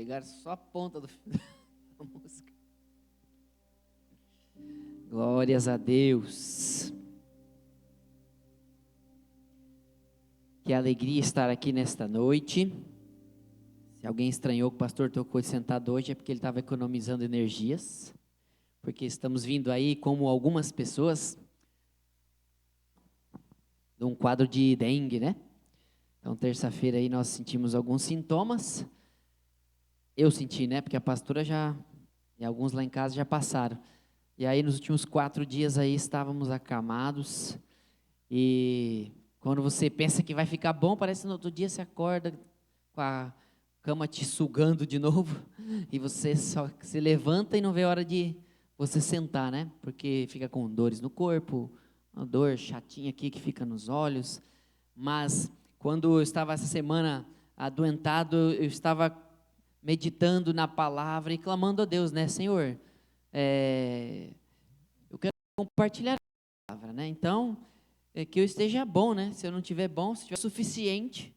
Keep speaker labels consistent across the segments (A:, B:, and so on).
A: Pegaram só a ponta da música. Glórias a Deus. Que alegria estar aqui nesta noite. Se alguém estranhou que o pastor tocou sentado hoje, é porque ele estava economizando energias. Porque estamos vindo aí, como algumas pessoas, de um quadro de dengue, né? Então, terça-feira aí nós sentimos alguns sintomas. Eu senti, né? Porque a pastora e alguns lá em casa já passaram. E aí, nos últimos 4 dias aí, estávamos acamados. E quando você pensa que vai ficar bom, parece que no outro dia você acorda com a cama te sugando de novo. E você só se levanta e não vê a hora de você sentar, né? Porque fica com dores no corpo, uma dor chatinha aqui que fica nos olhos. Mas quando eu estava essa semana adoentado, eu estava meditando na palavra e clamando a Deus, né? Senhor, eu quero compartilhar a palavra, né? Então, que eu esteja bom, né? Se eu não estiver bom, se estiver suficiente,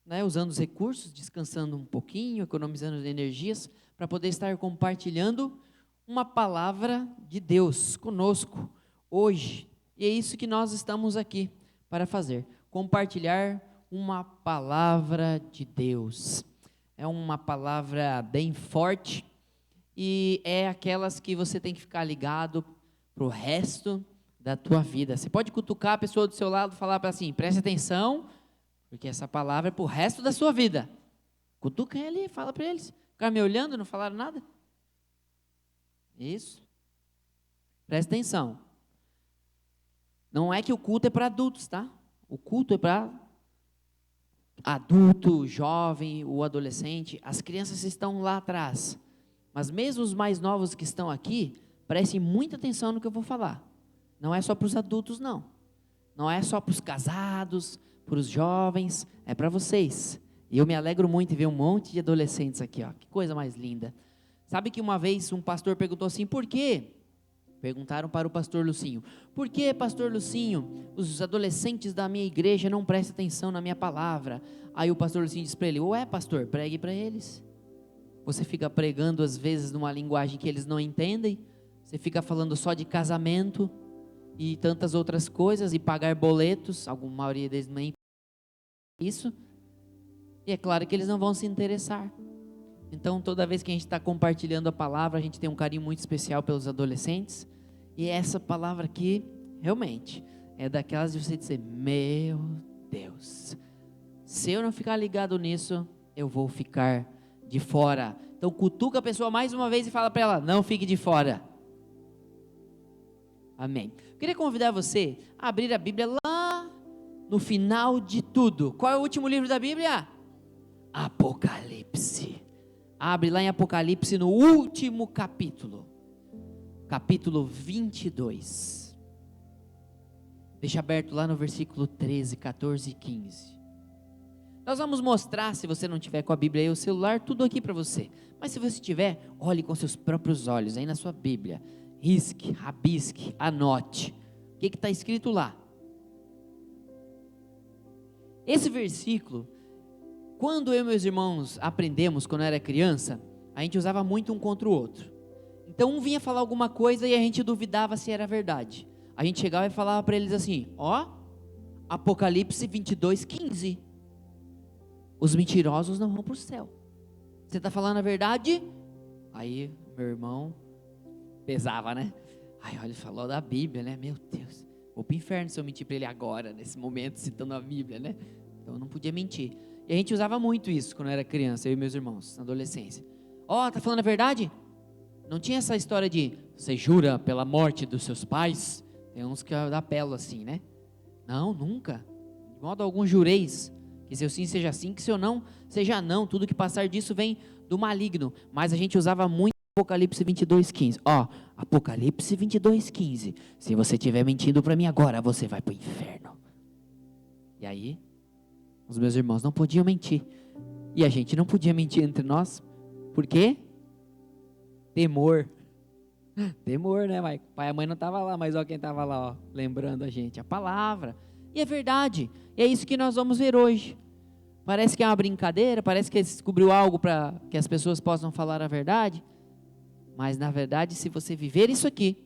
A: né? Usando os recursos, descansando um pouquinho, economizando energias, para poder estar compartilhando uma palavra de Deus conosco hoje. E é isso que nós estamos aqui para fazer, compartilhar uma palavra de Deus. É uma palavra bem forte e é aquelas que você tem que ficar ligado para o resto da tua vida. Você pode cutucar a pessoa do seu lado e falar para assim, preste atenção, porque essa palavra é para o resto da sua vida. Cutuca ele e fala para eles. Ficaram me olhando, não falaram nada? Isso. Presta atenção. Não é que o culto é para adultos, tá? O culto é para adulto, jovem, o adolescente. As crianças estão lá atrás. Mas mesmo os mais novos que estão aqui, prestem muita atenção no que eu vou falar. Não é só para os adultos, não. Não é só para os casados, para os jovens, é para vocês. E eu me alegro muito em ver um monte de adolescentes aqui, ó. Que coisa mais linda. Sabe que uma vez um pastor perguntou assim, por quê? Perguntaram para o pastor Lucinho, por que, pastor Lucinho, os adolescentes da minha igreja não prestam atenção na minha palavra? Aí o pastor Lucinho disse para ele, ué pastor, pregue para eles. Você fica pregando às vezes numa linguagem que eles não entendem, você fica falando só de casamento e tantas outras coisas, e pagar boletos, a maioria deles nem isso, e é claro que eles não vão se interessar. Então toda vez que a gente está compartilhando a palavra, a gente tem um carinho muito especial pelos adolescentes, e essa palavra aqui, realmente, é daquelas de você dizer, meu Deus, se eu não ficar ligado nisso, eu vou ficar de fora. Então cutuca a pessoa mais uma vez e fala para ela, não fique de fora. Amém. Eu queria convidar você a abrir a Bíblia lá no final de tudo. Qual é o último livro da Bíblia? Apocalipse. Abre lá em Apocalipse no último capítulo. Capítulo 22. Deixa aberto lá no versículo 13, 14 e 15. Nós vamos mostrar, se você não tiver com a Bíblia aí, o celular, tudo aqui para você. Mas se você tiver, olhe com seus próprios olhos aí na sua Bíblia. Risque, rabisque, anote. O que está escrito lá? Esse versículo, quando eu e meus irmãos aprendemos, quando eu era criança, a gente usava muito um contra o outro. Então um vinha falar alguma coisa e a gente duvidava se era verdade. A gente chegava e falava para eles assim, ó, Apocalipse 22, 15. Os mentirosos não vão para o céu. Você está falando a verdade? Aí meu irmão pesava, né? Ai, olha, ele falou da Bíblia, né? Meu Deus, vou para o inferno se eu mentir para ele agora, nesse momento, citando a Bíblia, né? Então eu não podia mentir. E a gente usava muito isso quando eu era criança, eu e meus irmãos, na adolescência. Ó, tá falando a verdade? Não tinha essa história de, você jura pela morte dos seus pais? Tem uns que apelam assim, né? Não, nunca. De modo algum jureis, que seu sim seja sim, que seu não seja não. Tudo que passar disso vem do maligno. Mas a gente usava muito Apocalipse 22, 15. Ó, Apocalipse 22, 15. Se você estiver mentindo para mim agora, você vai para o inferno. E aí, os meus irmãos não podiam mentir. E a gente não podia mentir entre nós. Por quê? Temor. Temor, né, Maico? Pai e a mãe não estavam lá, mas ó quem estava lá, ó, lembrando a gente. A palavra. E é verdade. E é isso que nós vamos ver hoje. Parece que é uma brincadeira, parece que ele descobriu algo para que as pessoas possam falar a verdade. Mas na verdade, se você viver isso aqui,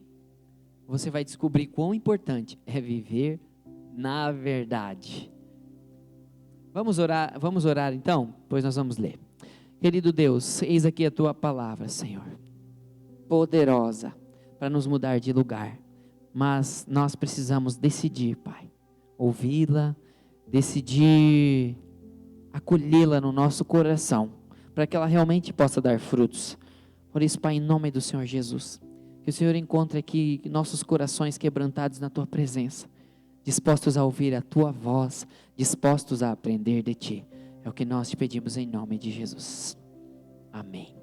A: você vai descobrir quão importante é viver na verdade. Vamos orar então? Pois nós vamos ler. Querido Deus, eis aqui a tua palavra, Senhor, poderosa para nos mudar de lugar, mas nós precisamos decidir, Pai, ouvi-la, decidir acolhê-la no nosso coração, para que ela realmente possa dar frutos. Por isso, Pai, em nome do Senhor Jesus, que o Senhor encontre aqui nossos corações quebrantados na tua presença, dispostos a ouvir a tua voz, dispostos a aprender de ti. É o que nós te pedimos em nome de Jesus. Amém.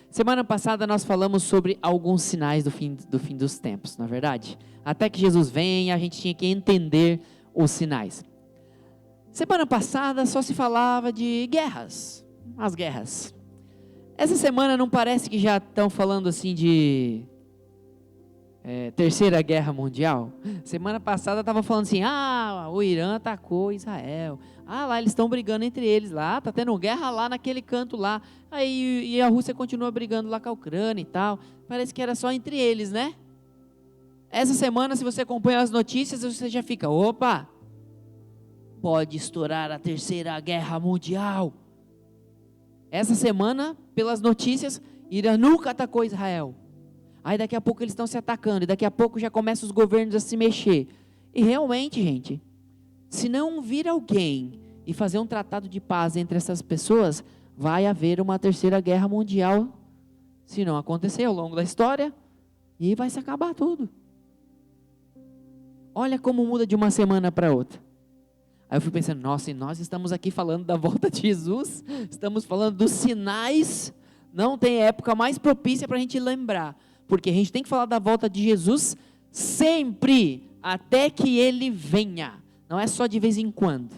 A: Semana passada nós falamos sobre alguns sinais do fim dos tempos, não é verdade? Até que Jesus venha, a gente tinha que entender os sinais. Semana passada só se falava de guerras, as guerras. Essa semana não parece que já estão falando assim de Terceira Guerra Mundial? Semana passada estava falando assim, o Irã atacou Israel, lá eles estão brigando entre eles lá, está tendo guerra lá naquele canto lá, aí e a Rússia continua brigando lá com a Ucrânia e tal, parece que era só entre eles, né? Essa semana, se você acompanha as notícias, você já fica, opa, pode estourar a Terceira Guerra Mundial. Essa semana, pelas notícias, Irã nunca atacou Israel. Aí daqui a pouco eles estão se atacando, e daqui a pouco já começam os governos a se mexer. E realmente, gente, se não vir alguém e fazer um tratado de paz entre essas pessoas, vai haver uma Terceira Guerra Mundial, se não acontecer ao longo da história, e vai se acabar tudo. Olha como muda de uma semana para outra. Aí eu fui pensando, nossa, e nós estamos aqui falando da volta de Jesus, estamos falando dos sinais, não tem época mais propícia para a gente lembrar, porque a gente tem que falar da volta de Jesus sempre, até que Ele venha, não é só de vez em quando,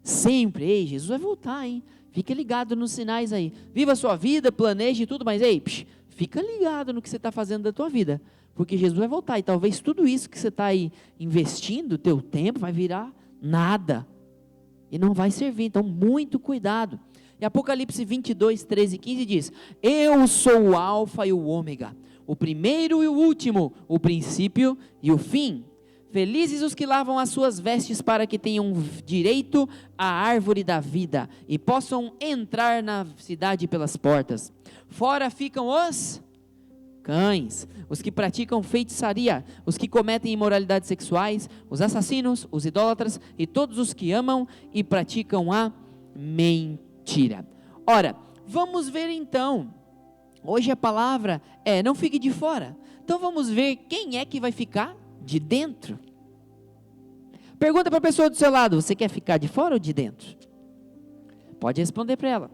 A: sempre. Ei, Jesus vai voltar, hein? Fica ligado nos sinais aí, viva a sua vida, planeje tudo, mas ei, fica ligado no que você está fazendo da tua vida, porque Jesus vai voltar, e talvez tudo isso que você está aí investindo, teu tempo, vai virar nada, e não vai servir, então muito cuidado. E Apocalipse 22, 13 e 15 diz, eu sou o alfa e o ômega, o primeiro e o último, o princípio e o fim. Felizes os que lavam as suas vestes para que tenham direito à árvore da vida e possam entrar na cidade pelas portas. Fora ficam os cães, os que praticam feitiçaria, os que cometem imoralidades sexuais, os assassinos, os idólatras e todos os que amam e praticam a mentira. Ora, vamos ver então, hoje a palavra é não fique de fora, então vamos ver quem é que vai ficar de dentro. Pergunta para a pessoa do seu lado, você quer ficar de fora ou de dentro? Pode responder para ela,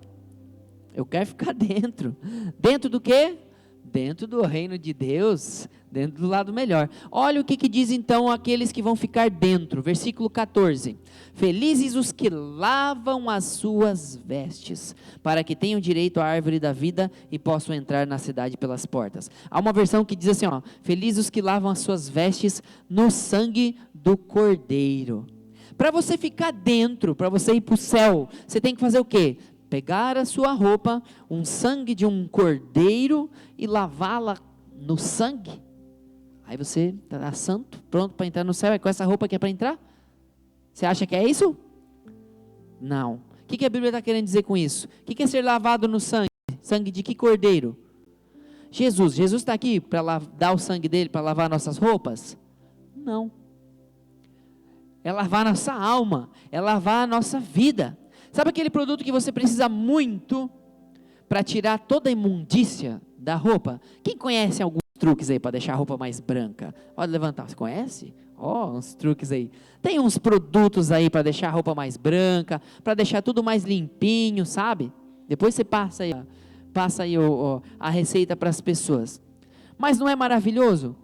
A: eu quero ficar dentro. Dentro do quê? Dentro do reino de Deus, dentro do lado melhor. Olha o que diz então aqueles que vão ficar dentro, versículo 14, felizes os que lavam as suas vestes, para que tenham direito à árvore da vida e possam entrar na cidade pelas portas. Há uma versão que diz assim, felizes os que lavam as suas vestes no sangue do Cordeiro. Para você ficar dentro, para você ir para o céu, você tem que fazer o quê? Pegar a sua roupa, um sangue de um cordeiro e lavá-la no sangue. Aí você está santo, pronto para entrar no céu. É com essa roupa que é para entrar? Você acha que é isso? Não. O que a Bíblia está querendo dizer com isso? O que é ser lavado no sangue? Sangue de que cordeiro? Jesus. Jesus está aqui para dar o sangue dele para lavar nossas roupas? Não. É lavar nossa alma, é lavar a nossa vida. Sabe aquele produto que você precisa muito para tirar toda a imundícia da roupa? Quem conhece alguns truques aí para deixar a roupa mais branca? Pode levantar, você conhece? Uns truques aí. Tem uns produtos aí para deixar a roupa mais branca, para deixar tudo mais limpinho, sabe? Depois você passa aí a receita para as pessoas. Mas não é maravilhoso?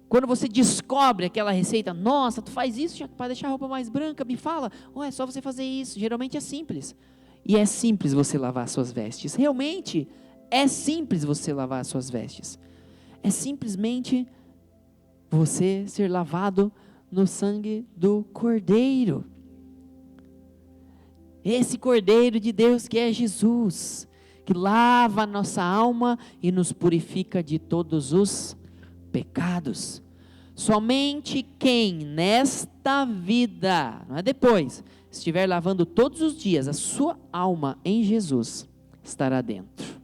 A: Quando você descobre aquela receita, nossa, tu faz isso para deixar a roupa mais branca, me fala, é só você fazer isso, geralmente é simples. E é simples você lavar suas vestes, realmente é simples você lavar suas vestes. É simplesmente você ser lavado no sangue do Cordeiro. Esse Cordeiro de Deus que é Jesus, que lava a nossa alma e nos purifica de todos os pecados. Somente quem nesta vida, não é depois, estiver lavando todos os dias a sua alma em Jesus, estará dentro.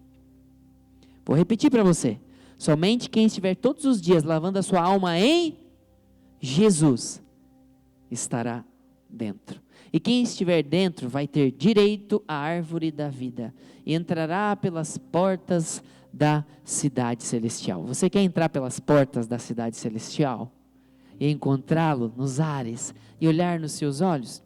A: Vou repetir para você. Somente quem estiver todos os dias lavando a sua alma em Jesus, estará dentro. E quem estiver dentro vai ter direito à árvore da vida e entrará pelas portas da cidade celestial. Você quer entrar pelas portas da cidade celestial e encontrá-lo nos ares e olhar nos seus olhos?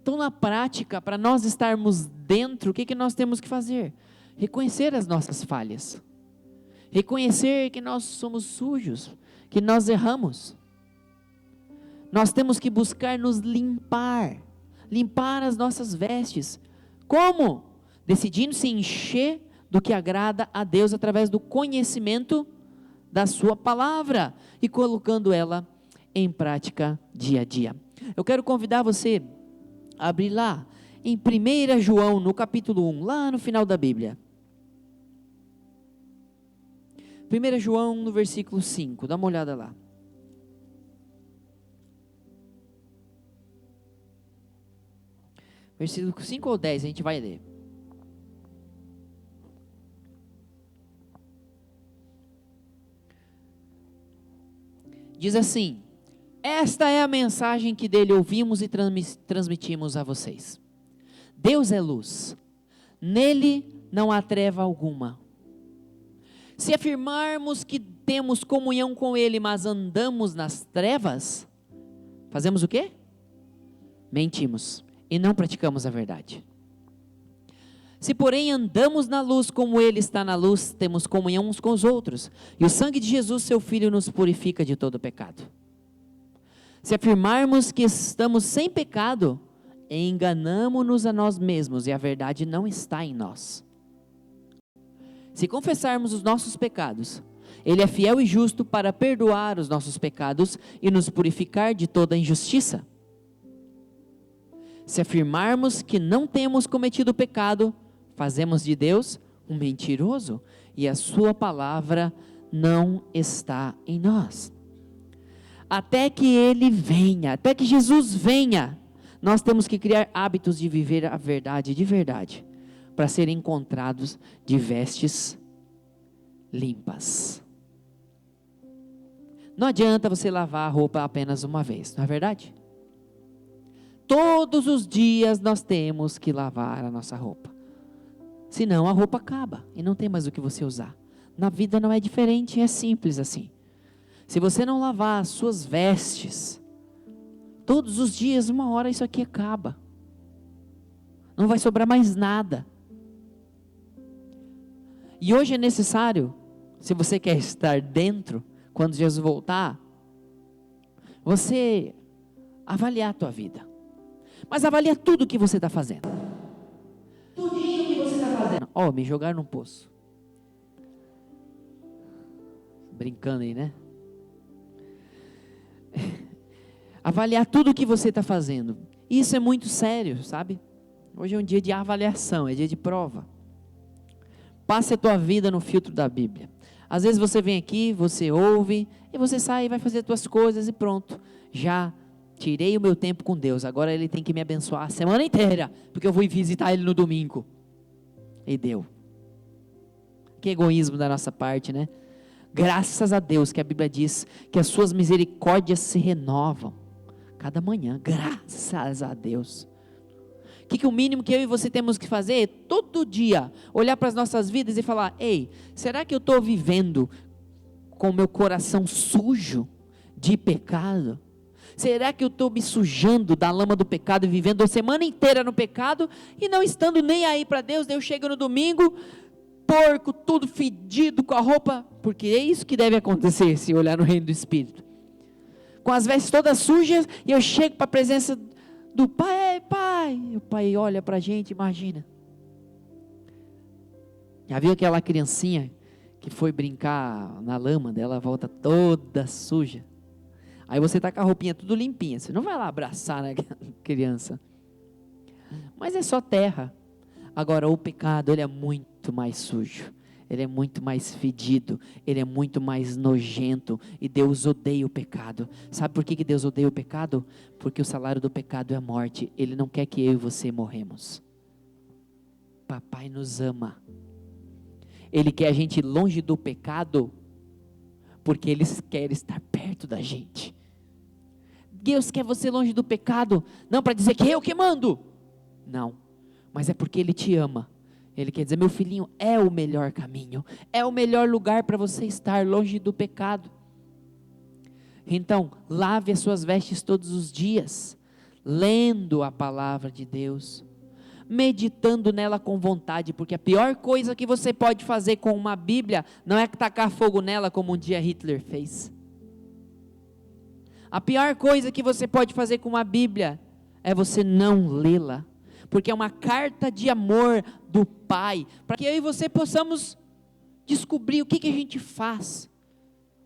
A: Então, na prática, para nós estarmos dentro, o que nós temos que fazer? Reconhecer as nossas falhas, reconhecer que nós somos sujos, que nós erramos. Nós temos que buscar nos limpar as nossas vestes. Como? Decidindo se encher do que agrada a Deus através do conhecimento da sua palavra e colocando ela em prática dia a dia. Eu quero convidar você a abrir lá em 1 João, no capítulo 1, lá no final da Bíblia. 1 João, no versículo 5, dá uma olhada lá. Versículo 5 ou 10, a gente vai ler. Diz assim: esta é a mensagem que dele ouvimos e transmitimos a vocês. Deus é luz, nele não há treva alguma. Se afirmarmos que temos comunhão com ele, mas andamos nas trevas, fazemos o quê? Mentimos e não praticamos a verdade. Se porém andamos na luz como ele está na luz, temos comunhão uns com os outros, e o sangue de Jesus, seu Filho, nos purifica de todo pecado. Se afirmarmos que estamos sem pecado, enganamo-nos a nós mesmos e a verdade não está em nós. Se confessarmos os nossos pecados, ele é fiel e justo para perdoar os nossos pecados e nos purificar de toda injustiça. Se afirmarmos que não temos cometido pecado, fazemos de Deus um mentiroso e a sua palavra não está em nós. Até que ele venha, até que Jesus venha, nós temos que criar hábitos de viver a verdade de verdade, para serem encontrados de vestes limpas. Não adianta você lavar a roupa apenas uma vez, não é verdade? Todos os dias nós temos que lavar a nossa roupa. Senão a roupa acaba e não tem mais o que você usar. Na vida não é diferente, é simples assim. Se você não lavar as suas vestes, todos os dias, uma hora isso aqui acaba. Não vai sobrar mais nada. E hoje é necessário, se você quer estar dentro, quando Jesus voltar, você avaliar a tua vida. Mas avalia tudo o que você está fazendo. Tudinho que você está fazendo. Me jogaram num poço. Brincando aí, né? Avaliar tudo o que você está fazendo. Isso é muito sério, sabe? Hoje é um dia de avaliação, é dia de prova. Passe a tua vida no filtro da Bíblia. Às vezes você vem aqui, você ouve, e você sai e vai fazer as tuas coisas e pronto. Já tirei o meu tempo com Deus, agora Ele tem que me abençoar a semana inteira, porque eu vou visitar Ele no domingo. E deu. Que egoísmo da nossa parte, né? Graças a Deus que a Bíblia diz que as suas misericórdias se renovam cada manhã, graças a Deus. O que o mínimo que eu e você temos que fazer é todo dia olhar para as nossas vidas e falar: ei, será que eu estou vivendo com o meu coração sujo de pecado? Será que eu estou me sujando da lama do pecado e vivendo a semana inteira no pecado e não estando nem aí para Deus? Daí eu chego no domingo, porco, tudo fedido, com a roupa, porque é isso que deve acontecer se olhar no reino do Espírito, com as vestes todas sujas, e eu chego para a presença do Pai, Pai, e o Pai olha para a gente, imagina. Já viu aquela criancinha que foi brincar na lama, dela volta toda suja? Aí você está com a roupinha tudo limpinha, você não vai lá abraçar a criança. mas é só terra. Agora o pecado, ele é muito mais sujo, ele é muito mais fedido, ele é muito mais nojento, e Deus odeia o pecado. Sabe por que Deus odeia o pecado? Porque o salário do pecado é a morte. Ele não quer que eu e você morremos. Papai nos ama, Ele quer a gente longe do pecado, porque Ele quer estar perto da gente. Deus quer você longe do pecado, não para dizer que eu que mando, não, mas é porque Ele te ama. Ele quer dizer, meu filhinho, é o melhor caminho, é o melhor lugar para você estar longe do pecado. Então, lave as suas vestes todos os dias, lendo a palavra de Deus, meditando nela com vontade, porque a pior coisa que você pode fazer com uma Bíblia, não é tacar fogo nela como um dia Hitler fez. A pior coisa que você pode fazer com uma Bíblia, é você não lê-la, porque é uma carta de amor do Pai, para que eu e você possamos descobrir o que a gente faz,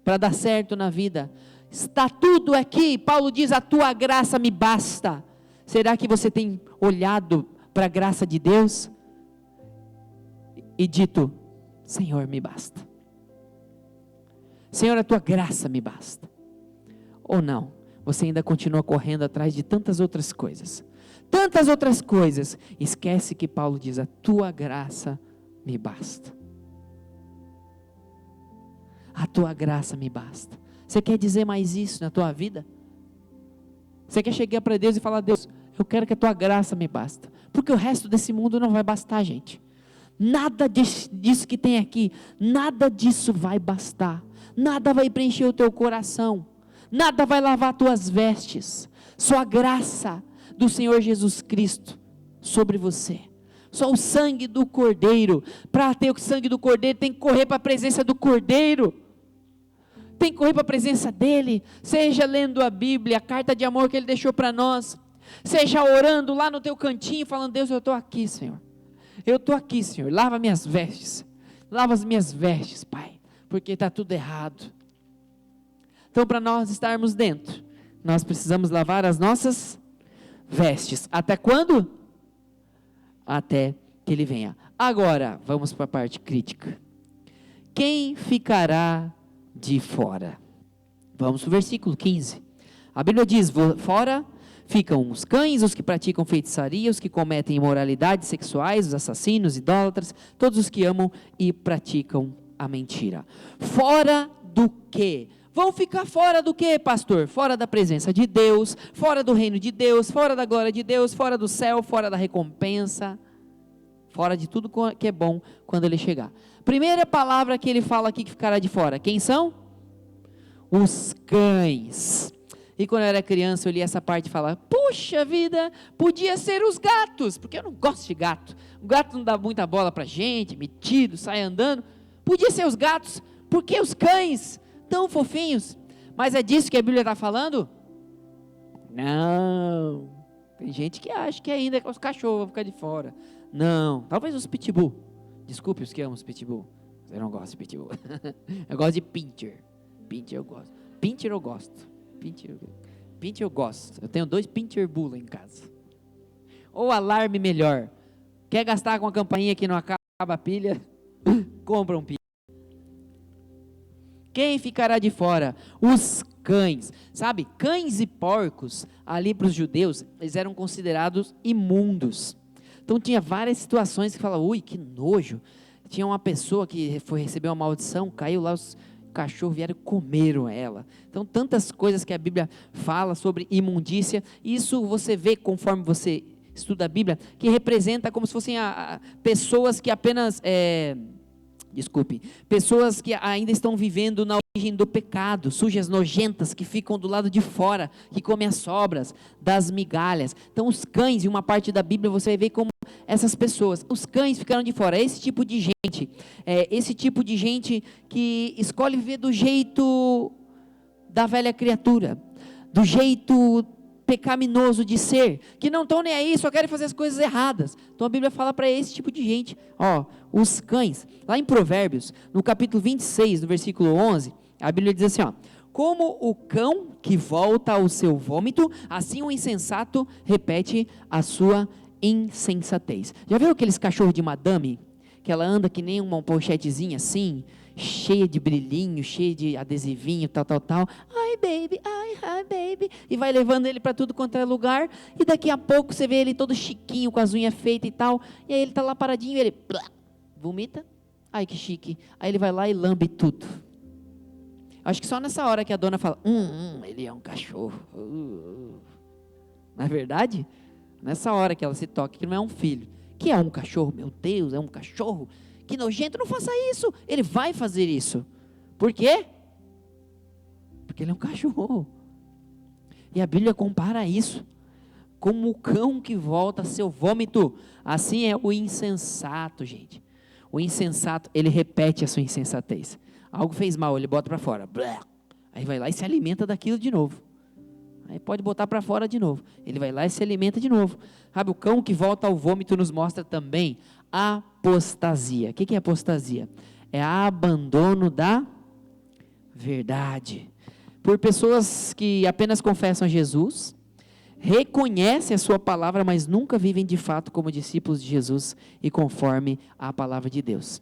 A: para dar certo na vida. Está tudo aqui, Paulo diz, a tua graça me basta. Será que você tem olhado para a graça de Deus e dito, Senhor, me basta, Senhor, a tua graça me basta? Ou não, você ainda continua correndo atrás de tantas outras coisas, esquece que Paulo diz, a tua graça me basta, a tua graça me basta. Você quer dizer mais isso na tua vida? Você quer chegar para Deus e falar, Deus, eu quero que a tua graça me basta, porque o resto desse mundo não vai bastar, gente. Nada disso que tem aqui, nada disso vai bastar, nada vai preencher o teu coração, nada vai lavar tuas vestes, só a graça do Senhor Jesus Cristo sobre você, só o sangue do Cordeiro. Para ter o sangue do Cordeiro, tem que correr para a presença do Cordeiro, tem que correr para a presença dEle, seja lendo a Bíblia, a carta de amor que Ele deixou para nós, seja orando lá no teu cantinho, falando, Deus, eu estou aqui, Senhor, lava minhas vestes, lava as minhas vestes, Pai, porque está tudo errado. Então, para nós estarmos dentro, nós precisamos lavar as nossas vestes. Até quando? Até que Ele venha. Agora, vamos para a parte crítica. Quem ficará de fora? Vamos para o versículo 15. A Bíblia diz, fora ficam os cães, os que praticam feitiçaria, os que cometem imoralidades sexuais, os assassinos, idólatras, todos os que amam e praticam a mentira. Fora do quê? Vão ficar fora do quê, pastor? Fora da presença de Deus, fora do reino de Deus, fora da glória de Deus, fora do céu, fora da recompensa, fora de tudo que é bom quando Ele chegar. Primeira palavra que Ele fala aqui que ficará de fora, quem são? Os cães. E quando eu era criança, eu li essa parte e falava, puxa vida, podia ser os gatos, porque eu não gosto de gato. O gato não dá muita bola pra gente, metido, sai andando. Podia ser os gatos, porque os cães tão fofinhos. Mas é disso que a Bíblia está falando? Não. Tem gente que acha que ainda os cachorros vão ficar de fora. Não. Talvez os pitbull. Desculpe os que amam os pitbull. Eu não gosto de pitbull. Eu gosto de pincher. Pincher eu gosto. Pincher eu gosto. Pincher eu gosto. Eu tenho 2 pincher bull em casa. Ou alarme melhor. Quer gastar com a campainha que não acaba a pilha? Compra um pincher. Quem ficará de fora? Os cães. Sabe, cães e porcos, ali para os judeus, eles eram considerados imundos. Então tinha várias situações que falavam, ui, que nojo. Tinha uma pessoa que foi receber uma maldição, caiu lá, os cachorros vieram e comeram ela. Então tantas coisas que a Bíblia fala sobre imundícia, isso você vê conforme você estuda a Bíblia, que representa como se fossem pessoas que apenas... pessoas que ainda estão vivendo na origem do pecado, sujas, nojentas, que ficam do lado de fora, que comem as sobras das migalhas. Então os cães, em uma parte da Bíblia, você vai ver como essas pessoas, os cães ficaram de fora. Esse tipo de gente que escolhe viver do jeito da velha criatura, do jeito pecaminoso de ser, que não estão nem aí, só querem fazer as coisas erradas. Então a Bíblia fala para esse tipo de gente, os cães. Lá em Provérbios, no capítulo 26, no versículo 11, a Bíblia diz assim, como o cão que volta ao seu vômito, assim o insensato repete a sua insensatez. Já viu aqueles cachorros de madame? Que ela anda que nem uma pochetezinha assim, cheia de brilhinho, cheia de adesivinho, tal. Ai, baby, ai, baby. E vai levando ele para tudo quanto é lugar. E daqui a pouco você vê ele todo chiquinho, com as unhas feitas e tal. E aí ele tá lá paradinho e ele vomita. Ai, que chique. Aí ele vai lá e lambe tudo. Acho que só nessa hora que a dona fala, ele é um cachorro. Não é verdade? Nessa hora que ela se toca, que não é um filho. Que é um cachorro, meu Deus, é um cachorro. Que nojento, não faça isso. Ele vai fazer isso. Por quê? Porque ele é um cachorro. E a Bíblia compara isso como o cão que volta a seu vômito. Assim é o insensato, gente. O insensato, ele repete a sua insensatez. Algo fez mal, ele bota para fora. Aí vai lá e se alimenta daquilo de novo. Aí pode botar para fora de novo. Ele vai lá e se alimenta de novo. Sabe, o cão que volta ao vômito nos mostra também apostasia. O que é apostasia? É abandono da verdade. Por pessoas que apenas confessam a Jesus, reconhecem a sua palavra, mas nunca vivem de fato como discípulos de Jesus e conforme a palavra de Deus.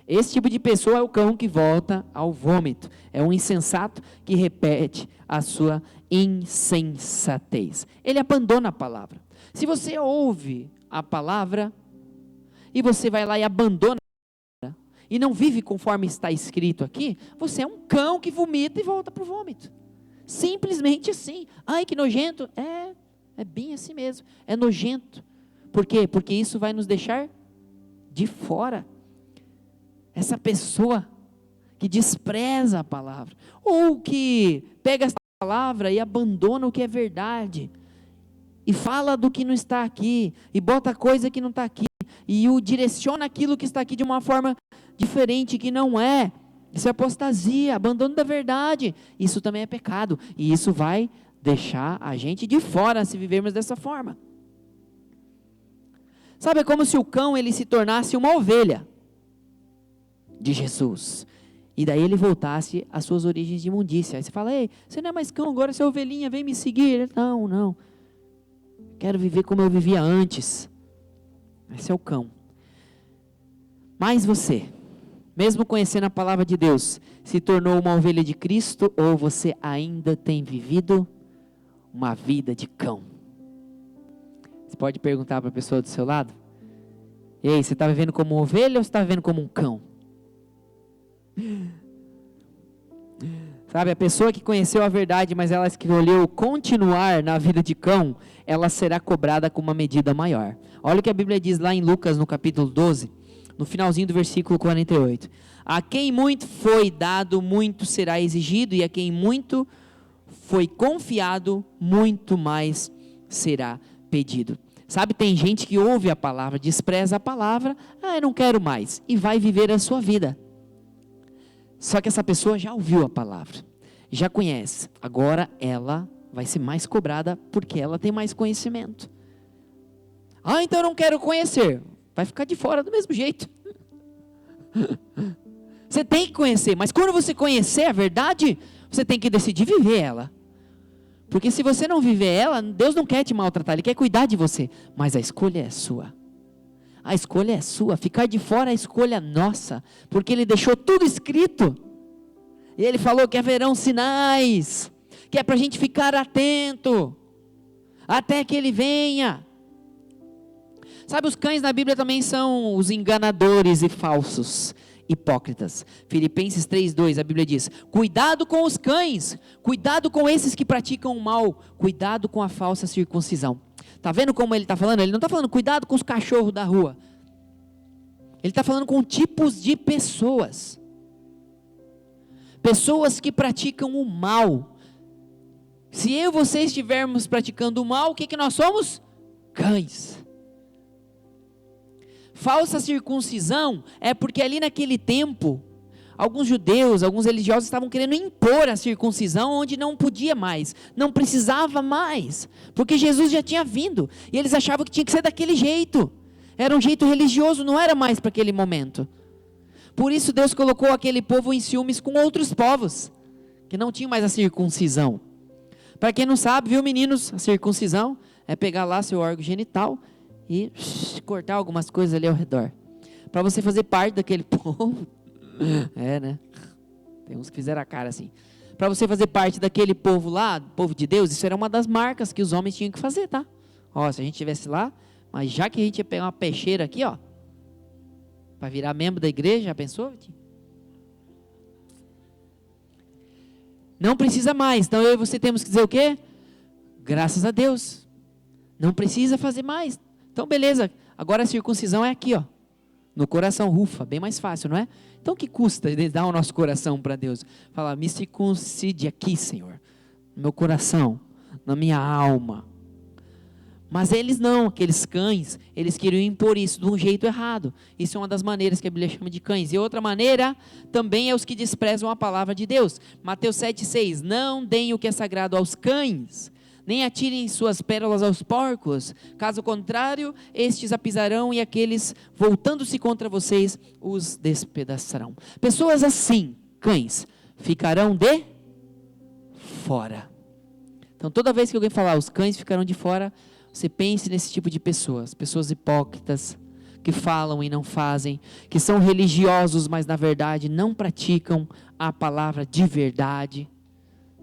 A: Esse tipo de pessoa é o cão que volta ao vômito. É um insensato que repete a sua insensatez. Ele abandona a palavra. Se você ouve a palavra e você vai lá e abandona a palavra e não vive conforme está escrito aqui, você é um cão que vomita e volta para o vômito. Simplesmente assim. Ai, que nojento. É bem assim mesmo. É nojento. Por quê? Porque isso vai nos deixar de fora. Essa pessoa que despreza a palavra, ou que pega essa palavra e abandona o que é verdade, e fala do que não está aqui, e bota coisa que não está aqui, e o direciona aquilo que está aqui de uma forma diferente, que não é. Isso é apostasia, abandono da verdade. Isso também é pecado, e isso vai deixar a gente de fora se vivermos dessa forma. Sabe, é como se o cão ele se tornasse uma ovelha de Jesus, e daí ele voltasse às suas origens de imundícia. Aí você fala, ei, você não é mais cão, agora você é ovelhinha, vem me seguir. Não, quero viver como eu vivia antes. Esse é o cão. Mas você, mesmo conhecendo a palavra de Deus, se tornou uma ovelha de Cristo, ou você ainda tem vivido uma vida de cão? Você pode perguntar para a pessoa do seu lado, ei, você está vivendo como uma ovelha ou você está vivendo como um cão? Sabe, a pessoa que conheceu a verdade, mas ela escolheu continuar na vida de cão, ela será cobrada com uma medida maior. Olha o que a Bíblia diz lá em Lucas, no capítulo 12, no finalzinho do versículo 48. A quem muito foi dado, muito será exigido, e a quem muito foi confiado, muito mais será pedido. Sabe, tem gente que ouve a palavra, despreza a palavra, eu não quero mais, e vai viver a sua vida. Só que essa pessoa já ouviu a palavra, já conhece, agora ela vai ser mais cobrada porque ela tem mais conhecimento. Então eu não quero conhecer, vai ficar de fora do mesmo jeito. Você tem que conhecer, mas quando você conhecer a verdade, você tem que decidir viver ela. Porque se você não viver ela, Deus não quer te maltratar, Ele quer cuidar de você, mas a escolha é sua. A escolha é sua, ficar de fora é a escolha nossa, porque Ele deixou tudo escrito, e Ele falou que haverão sinais, que é para a gente ficar atento, até que Ele venha. Sabe, os cães na Bíblia também são os enganadores e falsos, hipócritas. Filipenses 3:2, a Bíblia diz, cuidado com os cães, cuidado com esses que praticam o mal, cuidado com a falsa circuncisão. Está vendo como ele está falando? Ele não está falando cuidado com os cachorros da rua. Ele está falando com tipos de pessoas. Pessoas que praticam o mal. Se eu e você estivermos praticando o mal, o que nós somos? Cães. Falsa circuncisão é porque ali naquele tempo, alguns judeus, alguns religiosos estavam querendo impor a circuncisão onde não podia mais, não precisava mais, porque Jesus já tinha vindo, e eles achavam que tinha que ser daquele jeito, era um jeito religioso, não era mais para aquele momento. Por isso Deus colocou aquele povo em ciúmes com outros povos, que não tinham mais a circuncisão. Para quem não sabe, viu meninos, a circuncisão é pegar lá seu órgão genital e cortar algumas coisas ali ao redor. Para você fazer parte daquele povo. Né? Tem uns que fizeram a cara assim. Para você fazer parte daquele povo lá, povo de Deus, isso era uma das marcas que os homens tinham que fazer, tá? Ó, se a gente estivesse lá, mas já que a gente ia pegar uma peixeira aqui, ó, para virar membro da igreja, já pensou? Não precisa mais. Então eu e você temos que dizer o quê? Graças a Deus. Não precisa fazer mais. Então beleza, agora a circuncisão é aqui, ó. No coração, rufa, bem mais fácil, não é? Então o que custa dar o nosso coração para Deus? Falar, me circuncide aqui, Senhor. No meu coração, na minha alma. Mas eles não, aqueles cães, eles queriam impor isso de um jeito errado. Isso é uma das maneiras que a Bíblia chama de cães. E outra maneira também é os que desprezam a palavra de Deus. Mateus 7,6, não deem o que é sagrado aos cães, nem atirem suas pérolas aos porcos. Caso contrário, estes a pisarão e aqueles, voltando-se contra vocês, os despedaçarão. Pessoas assim, cães, ficarão de fora. Então toda vez que alguém falar, os cães ficarão de fora, você pense nesse tipo de pessoas, pessoas hipócritas, que falam e não fazem, que são religiosos, mas na verdade não praticam a palavra de verdade,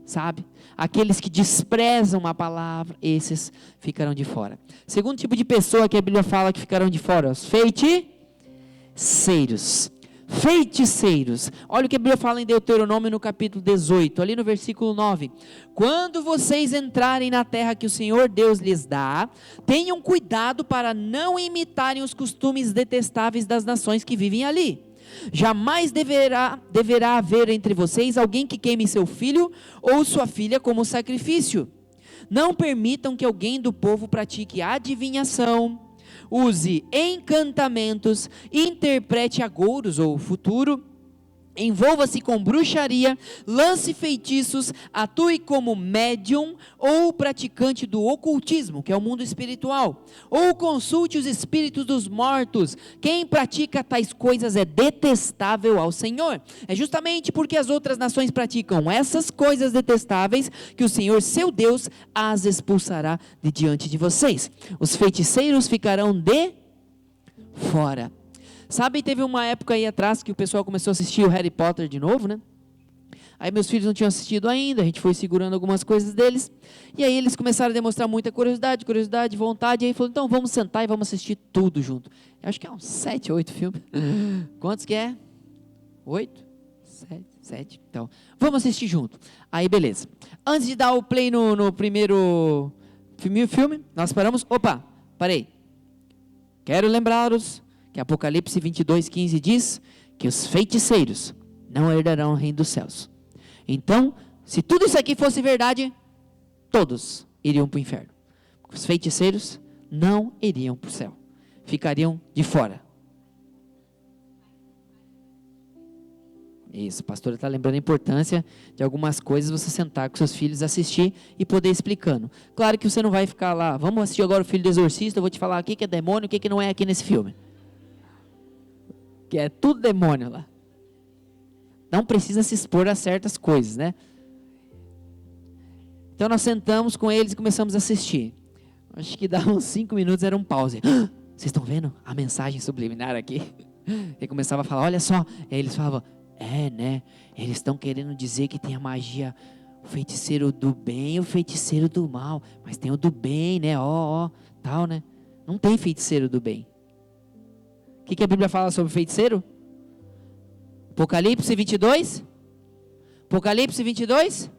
A: sabe? Aqueles que desprezam a palavra, esses ficarão de fora. Segundo tipo de pessoa que a Bíblia fala que ficarão de fora, os feiticeiros. Feiticeiros, olha o que a Bíblia fala em Deuteronômio no capítulo 18, ali no versículo 9, quando vocês entrarem na terra que o Senhor Deus lhes dá, tenham cuidado para não imitarem os costumes detestáveis das nações que vivem ali. Jamais deverá haver entre vocês alguém que queime seu filho ou sua filha como sacrifício. Não permitam que alguém do povo pratique adivinhação, use encantamentos, interprete agouros ou futuro, envolva-se com bruxaria, lance feitiços, atue como médium ou praticante do ocultismo, que é o mundo espiritual, ou consulte os espíritos dos mortos. Quem pratica tais coisas é detestável ao Senhor. É justamente porque as outras nações praticam essas coisas detestáveis que o Senhor, seu Deus, as expulsará de diante de vocês. Os feiticeiros ficarão de fora. Sabe, teve uma época aí atrás que o pessoal começou a assistir o Harry Potter de novo, né? Aí meus filhos não tinham assistido ainda, a gente foi segurando algumas coisas deles, e aí eles começaram a demonstrar muita curiosidade, vontade, e aí falou, então vamos sentar e vamos assistir tudo junto. Eu acho que é uns 7, 8 filmes. Quantos que é? 8? 7? Então, vamos assistir junto. Aí beleza. Antes de dar o play no primeiro filme, nós paramos, parei. Quero lembrá-los que Apocalipse 22:15 diz que os feiticeiros não herdarão o reino dos céus. Então, se tudo isso aqui fosse verdade, todos iriam para o inferno. Os feiticeiros não iriam para o céu, ficariam de fora. Isso, a pastora está lembrando a importância de algumas coisas, você sentar com seus filhos, assistir e poder explicando. Claro que você não vai ficar lá, vamos assistir agora o Filho do Exorcista, eu vou te falar o que é demônio, o que não é aqui nesse filme. Que é tudo demônio lá. Não precisa se expor a certas coisas, né? Então nós sentamos com eles e começamos a assistir. Acho que dá uns 5 minutos, era um pause. Vocês estão vendo a mensagem subliminar aqui? Ele começava a falar, olha só. E aí eles falavam, né? Eles estão querendo dizer que tem a magia, o feiticeiro do bem e o feiticeiro do mal. Mas tem o do bem, né? Tal, né? Não tem feiticeiro do bem. O que a Bíblia fala sobre feiticeiro? Apocalipse 22? Apocalipse 22?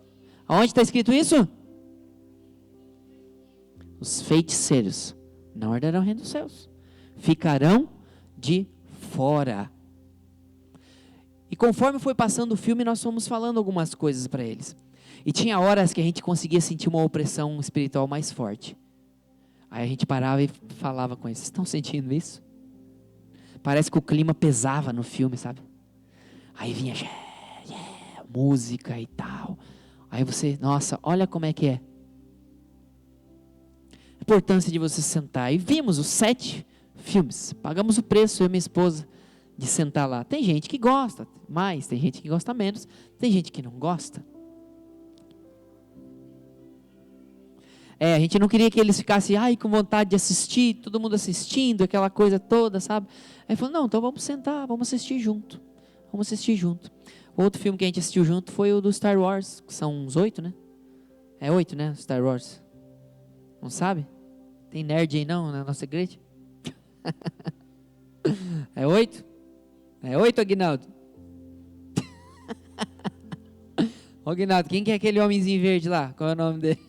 A: Aonde está escrito isso? Os feiticeiros não herdarão o reino dos céus. Ficarão de fora. E conforme foi passando o filme, nós fomos falando algumas coisas para eles. E tinha horas que a gente conseguia sentir uma opressão espiritual mais forte. Aí a gente parava e falava com eles, vocês estão sentindo isso? Parece que o clima pesava no filme, sabe? Aí vinha música e tal. Aí você, nossa, olha como é que é. A importância de você sentar. E vimos os 7 filmes. Pagamos o preço, eu e minha esposa, de sentar lá. Tem gente que gosta mais, tem gente que gosta menos, tem gente que não gosta. A gente não queria que eles ficassem, com vontade de assistir, todo mundo assistindo, aquela coisa toda, sabe? Aí falou, não, então vamos sentar, vamos assistir junto. Vamos assistir junto. Outro filme que a gente assistiu junto foi o do Star Wars, que são uns 8, né? É 8, né? Star Wars. Não sabe? Tem nerd aí não, na nossa igreja? É 8? É 8, Aguinaldo? Ô, Aguinaldo, quem que é aquele homenzinho verde lá? Qual é o nome dele?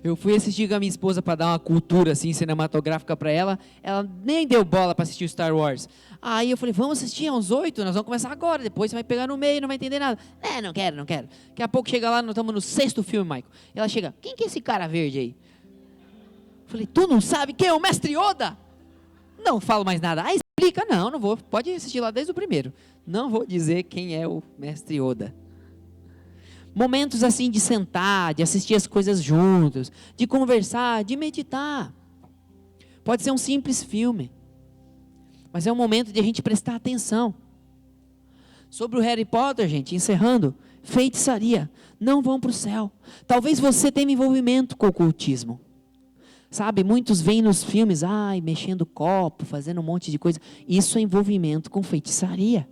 A: Eu fui assistir com a minha esposa para dar uma cultura assim, cinematográfica para ela. Ela nem deu bola para assistir o Star Wars. Aí eu falei, vamos assistir às 8? Nós vamos começar agora. Depois você vai pegar no meio, não vai entender nada. Não quero. Daqui a pouco chega lá, nós estamos no 6º filme, Michael. Ela chega, quem que é esse cara verde aí? Eu falei, tu não sabe quem é o Mestre Yoda? Não falo mais nada. Explica. Não vou. Pode assistir lá desde o primeiro. Não vou dizer quem é o Mestre Yoda. Momentos assim de sentar, de assistir as coisas juntos, de conversar, de meditar. Pode ser um simples filme, mas é um momento de a gente prestar atenção. Sobre o Harry Potter, gente, encerrando, feitiçaria, não vão para o céu. Talvez você tenha envolvimento com o ocultismo. Sabe, muitos veem nos filmes, mexendo copo, fazendo um monte de coisa. Isso é envolvimento com feitiçaria.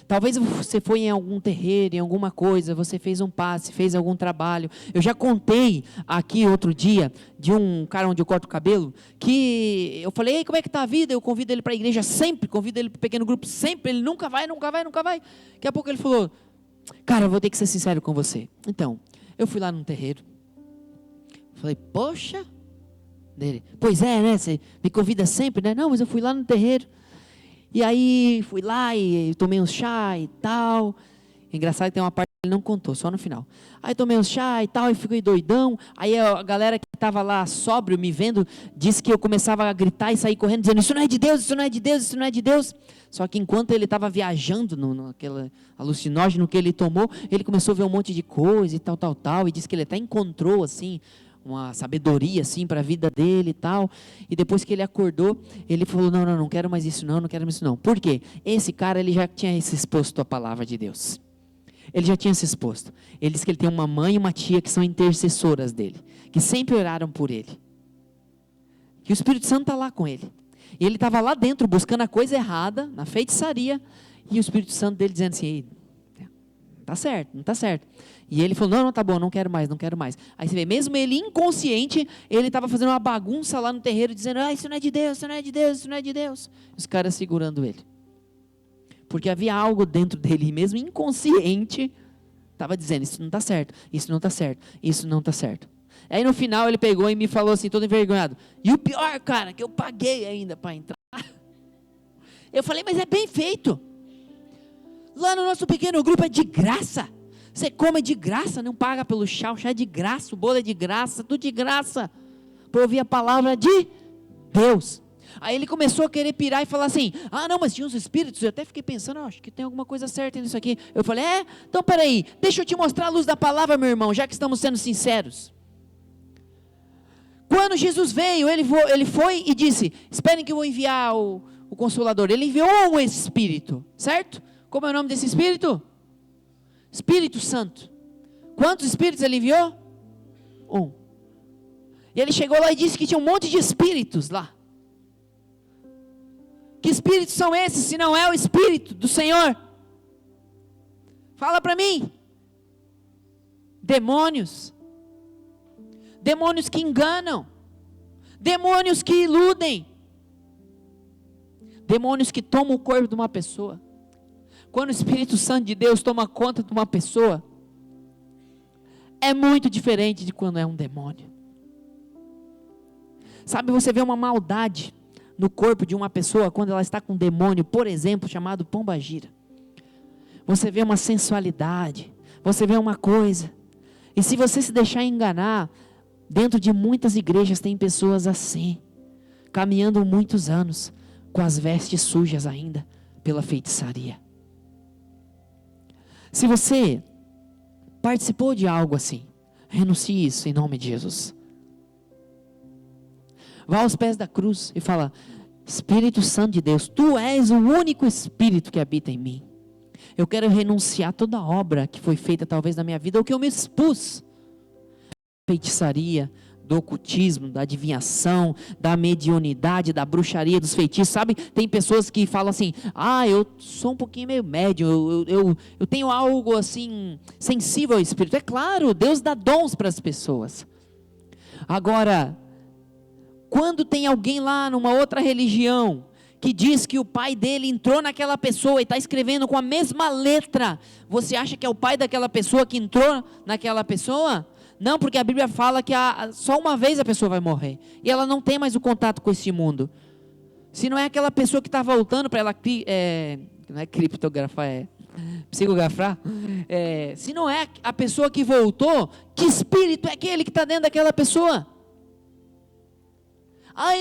A: Talvez você foi em algum terreiro, em alguma coisa, você fez um passe, fez algum trabalho. Eu já contei aqui outro dia de um cara onde eu corto o cabelo, que eu falei, como é que está a vida? Eu convido ele para a igreja sempre, convido ele para o pequeno grupo sempre, ele nunca vai. Daqui a pouco ele falou, cara, eu vou ter que ser sincero com você. Então, eu fui lá num terreiro, falei, poxa, dele, pois é, né, você me convida sempre, né? Não, mas eu fui lá no terreiro. E aí fui lá e tomei um chá e tal. Engraçado que tem uma parte que ele não contou, só no final. Aí tomei um chá e tal, e fiquei doidão. Aí a galera que estava lá sóbrio me vendo, disse que eu começava a gritar e sair correndo, dizendo, isso não é de Deus, isso não é de Deus, isso não é de Deus. Só que enquanto ele estava viajando naquele alucinógeno que ele tomou, ele começou a ver um monte de coisa e tal. E disse que ele até encontrou assim, uma sabedoria assim para a vida dele e tal, e depois que ele acordou, ele falou, não quero mais isso não quero mais isso não. Por quê? Esse cara, ele já tinha se exposto à palavra de Deus, ele já tinha se exposto, ele disse que ele tem uma mãe e uma tia que são intercessoras dele, que sempre oraram por ele, que o Espírito Santo está lá com ele, e ele estava lá dentro buscando a coisa errada, na feitiçaria, e o Espírito Santo dele dizendo assim, não está certo. E ele falou, não, tá bom, não quero mais. Aí você vê, mesmo ele inconsciente, ele estava fazendo uma bagunça lá no terreiro, dizendo, isso não é de Deus, isso não é de Deus, isso não é de Deus. Os caras segurando ele. Porque havia algo dentro dele, mesmo inconsciente, estava dizendo, isso não está certo, isso não está certo, isso não está certo. Aí no final ele pegou e me falou assim, todo envergonhado, e o pior, cara, que eu paguei ainda para entrar. Eu falei, mas é bem feito. Lá no nosso pequeno grupo é de graça. Você come de graça, não paga pelo chá. O chá é de graça, o bolo é de graça, tudo de graça. Para ouvir a palavra de Deus. Aí ele começou a querer pirar e falar assim, não, mas tinha uns espíritos. Eu até fiquei pensando, acho que tem alguma coisa certa nisso aqui. Eu falei, então peraí, deixa eu te mostrar a luz da palavra, meu irmão, já que estamos sendo sinceros. Quando Jesus veio, ele foi e disse, esperem que eu vou enviar o Consolador. Ele enviou um Espírito, certo? Como é o nome desse Espírito? Espírito Santo. Quantos Espíritos ele enviou? 1. E ele chegou lá e disse que tinha um monte de Espíritos lá. Que Espíritos são esses, se não é o Espírito do Senhor? Fala para mim. Demônios. Demônios que enganam. Demônios que iludem. Demônios que tomam o corpo de uma pessoa. Quando o Espírito Santo de Deus toma conta de uma pessoa, é muito diferente de quando é um demônio. Sabe, você vê uma maldade no corpo de uma pessoa quando ela está com um demônio, por exemplo, chamado pombagira. Você vê uma sensualidade, você vê uma coisa. E se você se deixar enganar, dentro de muitas igrejas tem pessoas assim, caminhando muitos anos, com as vestes sujas ainda, pela feitiçaria. Se você participou de algo assim, renuncie isso em nome de Jesus. Vá aos pés da cruz e fala, Espírito Santo de Deus, Tu és o único Espírito que habita em mim. Eu quero renunciar a toda obra que foi feita talvez na minha vida, ou que eu me expus. Feitiçaria, do ocultismo, da adivinhação, da mediunidade, da bruxaria, dos feitiços, sabe? Tem pessoas que falam assim, eu sou um pouquinho meio médium, eu tenho algo assim, sensível ao Espírito. É claro, Deus dá dons para as pessoas. Agora, quando tem alguém lá numa outra religião, que diz que o pai dele entrou naquela pessoa e está escrevendo com a mesma letra, você acha que é o pai daquela pessoa que entrou naquela pessoa? Não, porque a Bíblia fala que só uma vez a pessoa vai morrer, e ela não tem mais o contato com esse mundo. Se não é aquela pessoa que está voltando para ela, não é criptografar, é psicografar, se não é a pessoa que voltou, que espírito é aquele que está dentro daquela pessoa?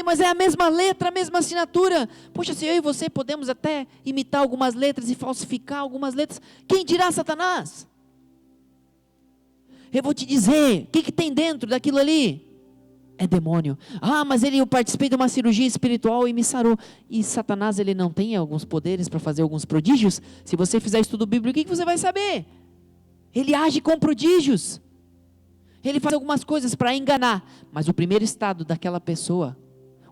A: Mas é a mesma letra, a mesma assinatura. Poxa, se eu e você podemos até imitar algumas letras e falsificar algumas letras, quem dirá Satanás? Eu vou te dizer, o que tem dentro daquilo ali? É demônio. Mas eu participei de uma cirurgia espiritual e me sarou. E Satanás, ele não tem alguns poderes para fazer alguns prodígios? Se você fizer estudo bíblico, o que você vai saber? Ele age com prodígios. Ele faz algumas coisas para enganar. Mas o primeiro estado daquela pessoa,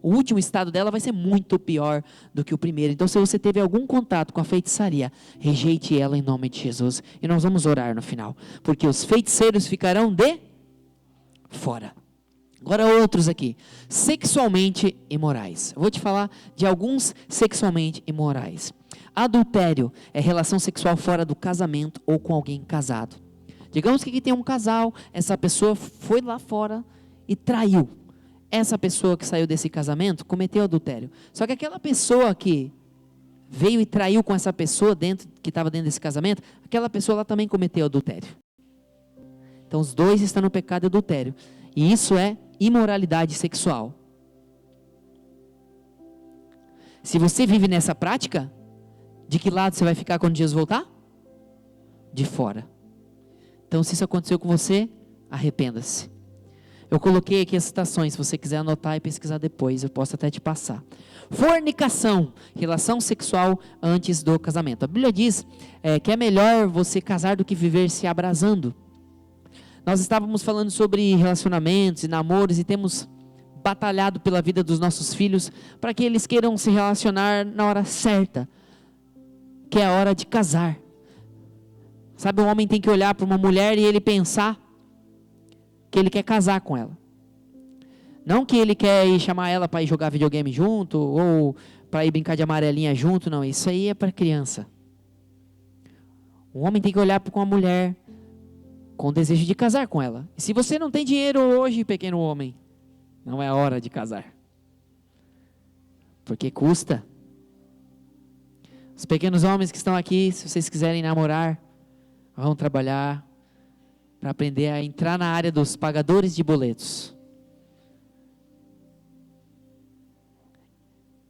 A: o último estado dela vai ser muito pior do que o primeiro. Então, se você teve algum contato com a feitiçaria, rejeite ela em nome de Jesus. E nós vamos orar no final. Porque os feiticeiros ficarão de fora. Agora outros aqui. Sexualmente imorais. Eu vou te falar de alguns sexualmente imorais. Adultério é relação sexual fora do casamento ou com alguém casado. Digamos que aqui tem um casal, essa pessoa foi lá fora e traiu. Essa pessoa que saiu desse casamento cometeu adultério. Só que aquela pessoa que veio e traiu com essa pessoa que estava dentro desse casamento, aquela pessoa ela também cometeu adultério. Então os dois estão no pecado de adultério. E isso é imoralidade sexual. Se você vive nessa prática, de que lado você vai ficar quando Jesus voltar? De fora. Então se isso aconteceu com você, arrependa-se. Eu coloquei aqui as citações, se você quiser anotar e pesquisar depois, eu posso até te passar. Fornicação, relação sexual antes do casamento. A Bíblia diz que é melhor você casar do que viver se abrasando. Nós estávamos falando sobre relacionamentos e namoros e temos batalhado pela vida dos nossos filhos para que eles queiram se relacionar na hora certa, que é a hora de casar. Sabe, um homem tem que olhar para uma mulher e ele pensar que ele quer casar com ela. Não que ele quer ir chamar ela para ir jogar videogame junto, ou para ir brincar de amarelinha junto, não. Isso aí é para criança. Um homem tem que olhar para uma mulher com o desejo de casar com ela. E se você não tem dinheiro hoje, pequeno homem, não é a hora de casar. Porque custa. Os pequenos homens que estão aqui, se vocês quiserem namorar, vão trabalhar para aprender a entrar na área dos pagadores de boletos.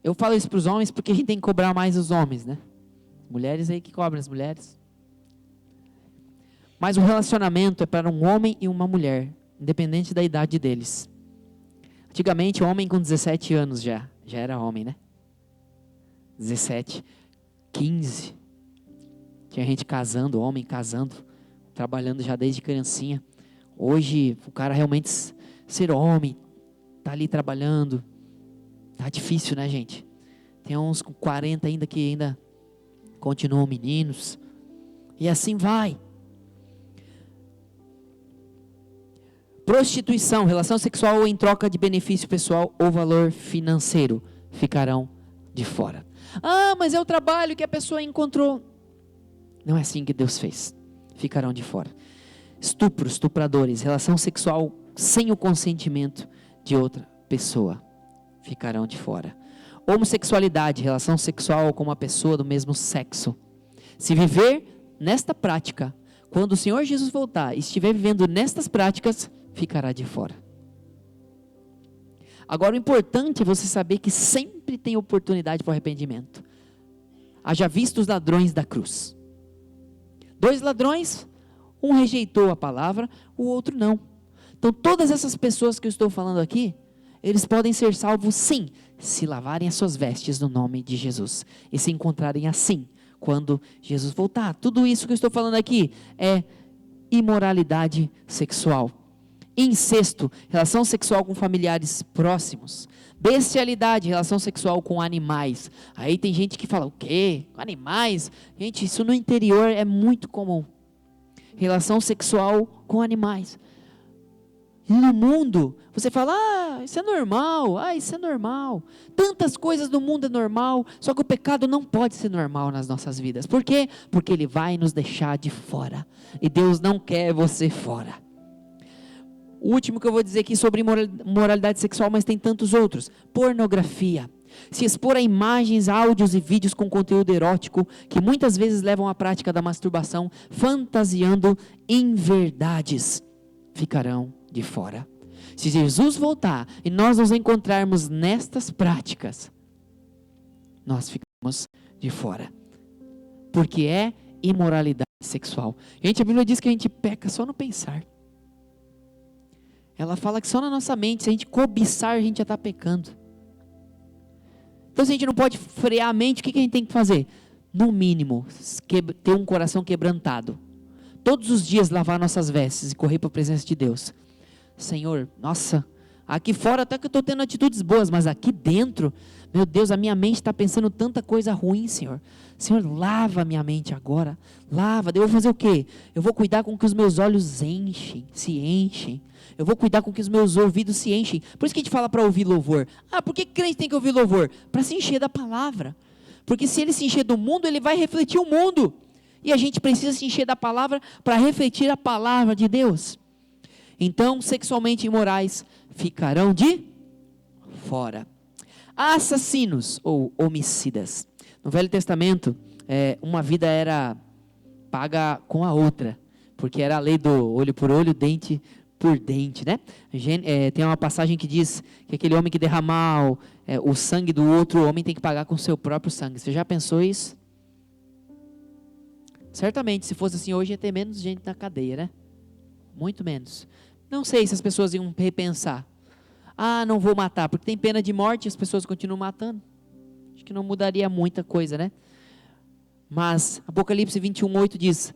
A: Eu falo isso para os homens porque a gente tem que cobrar mais os homens, né? Mulheres aí que cobram as mulheres. Mas o relacionamento é para um homem e uma mulher, independente da idade deles. Antigamente, o homem com 17 anos já era homem, né? 17, 15. Tinha gente casando, homem casando, trabalhando já desde criancinha. Hoje, o cara realmente ser homem, tá ali trabalhando. Tá difícil, né, gente? Tem uns com 40 ainda que ainda continuam meninos. E assim vai. Prostituição, relação sexual em troca de benefício pessoal ou valor financeiro, ficarão de fora. Mas é o trabalho que a pessoa encontrou. Não é assim que Deus fez. Ficarão de fora. Estupro, estupradores, relação sexual sem o consentimento de outra pessoa, ficarão de fora. Homossexualidade, relação sexual com uma pessoa do mesmo sexo. Se viver nesta prática, quando o Senhor Jesus voltar e estiver vivendo nestas práticas, ficará de fora. Agora, o importante é você saber que sempre tem oportunidade para o arrependimento. Haja visto os ladrões da cruz. 2 ladrões, um rejeitou a palavra, o outro não. Então, todas essas pessoas que eu estou falando aqui, eles podem ser salvos sim, se lavarem as suas vestes no nome de Jesus. E se encontrarem assim, quando Jesus voltar. Tudo isso que eu estou falando aqui é imoralidade sexual. Incesto, relação sexual com familiares próximos. Bestialidade, relação sexual com animais. Aí tem gente que fala, o quê? Animais? Gente, isso no interior é muito comum. Relação sexual com animais. E no mundo, você fala, isso é normal, isso é normal. Tantas coisas no mundo é normal, só que o pecado não pode ser normal nas nossas vidas. Por quê? Porque ele vai nos deixar de fora. E Deus não quer você fora. O último que eu vou dizer aqui sobre moralidade sexual, mas tem tantos outros. Pornografia. Se expor a imagens, áudios e vídeos com conteúdo erótico, que muitas vezes levam à prática da masturbação, fantasiando inverdades, ficarão de fora. Se Jesus voltar e nós nos encontrarmos nestas práticas, nós ficamos de fora. Porque é imoralidade sexual. Gente, a Bíblia diz que a gente peca só no pensar. Ela fala que só na nossa mente, se a gente cobiçar, a gente já está pecando. Então, se a gente não pode frear a mente, o que a gente tem que fazer? No mínimo, ter um coração quebrantado. Todos os dias lavar nossas vestes e correr para a presença de Deus. Senhor, nossa, aqui fora até que eu estou tendo atitudes boas, mas aqui dentro, meu Deus, a minha mente está pensando tanta coisa ruim, Senhor. Senhor, lava a minha mente agora. Lava, eu vou fazer o quê? Eu vou cuidar com que os meus olhos se enchem. Eu vou cuidar com que os meus ouvidos se enchem. Por isso que a gente fala para ouvir louvor. Por que crente tem que ouvir louvor? Para se encher da palavra. Porque se ele se encher do mundo, ele vai refletir o mundo. E a gente precisa se encher da palavra para refletir a palavra de Deus. Então, sexualmente imorais ficarão de fora. Assassinos ou homicidas. No Velho Testamento, uma vida era paga com a outra. Porque era a lei do olho por olho, dente por dente, né? Tem uma passagem que diz que aquele homem que derramar o sangue do outro homem tem que pagar com o seu próprio sangue. Você já pensou isso? Certamente, se fosse assim hoje, ia ter menos gente na cadeia, né? Muito menos. Não sei se as pessoas iam repensar. Não vou matar, porque tem pena de morte e as pessoas continuam matando. Acho que não mudaria muita coisa, né? Mas, Apocalipse 21:8 diz: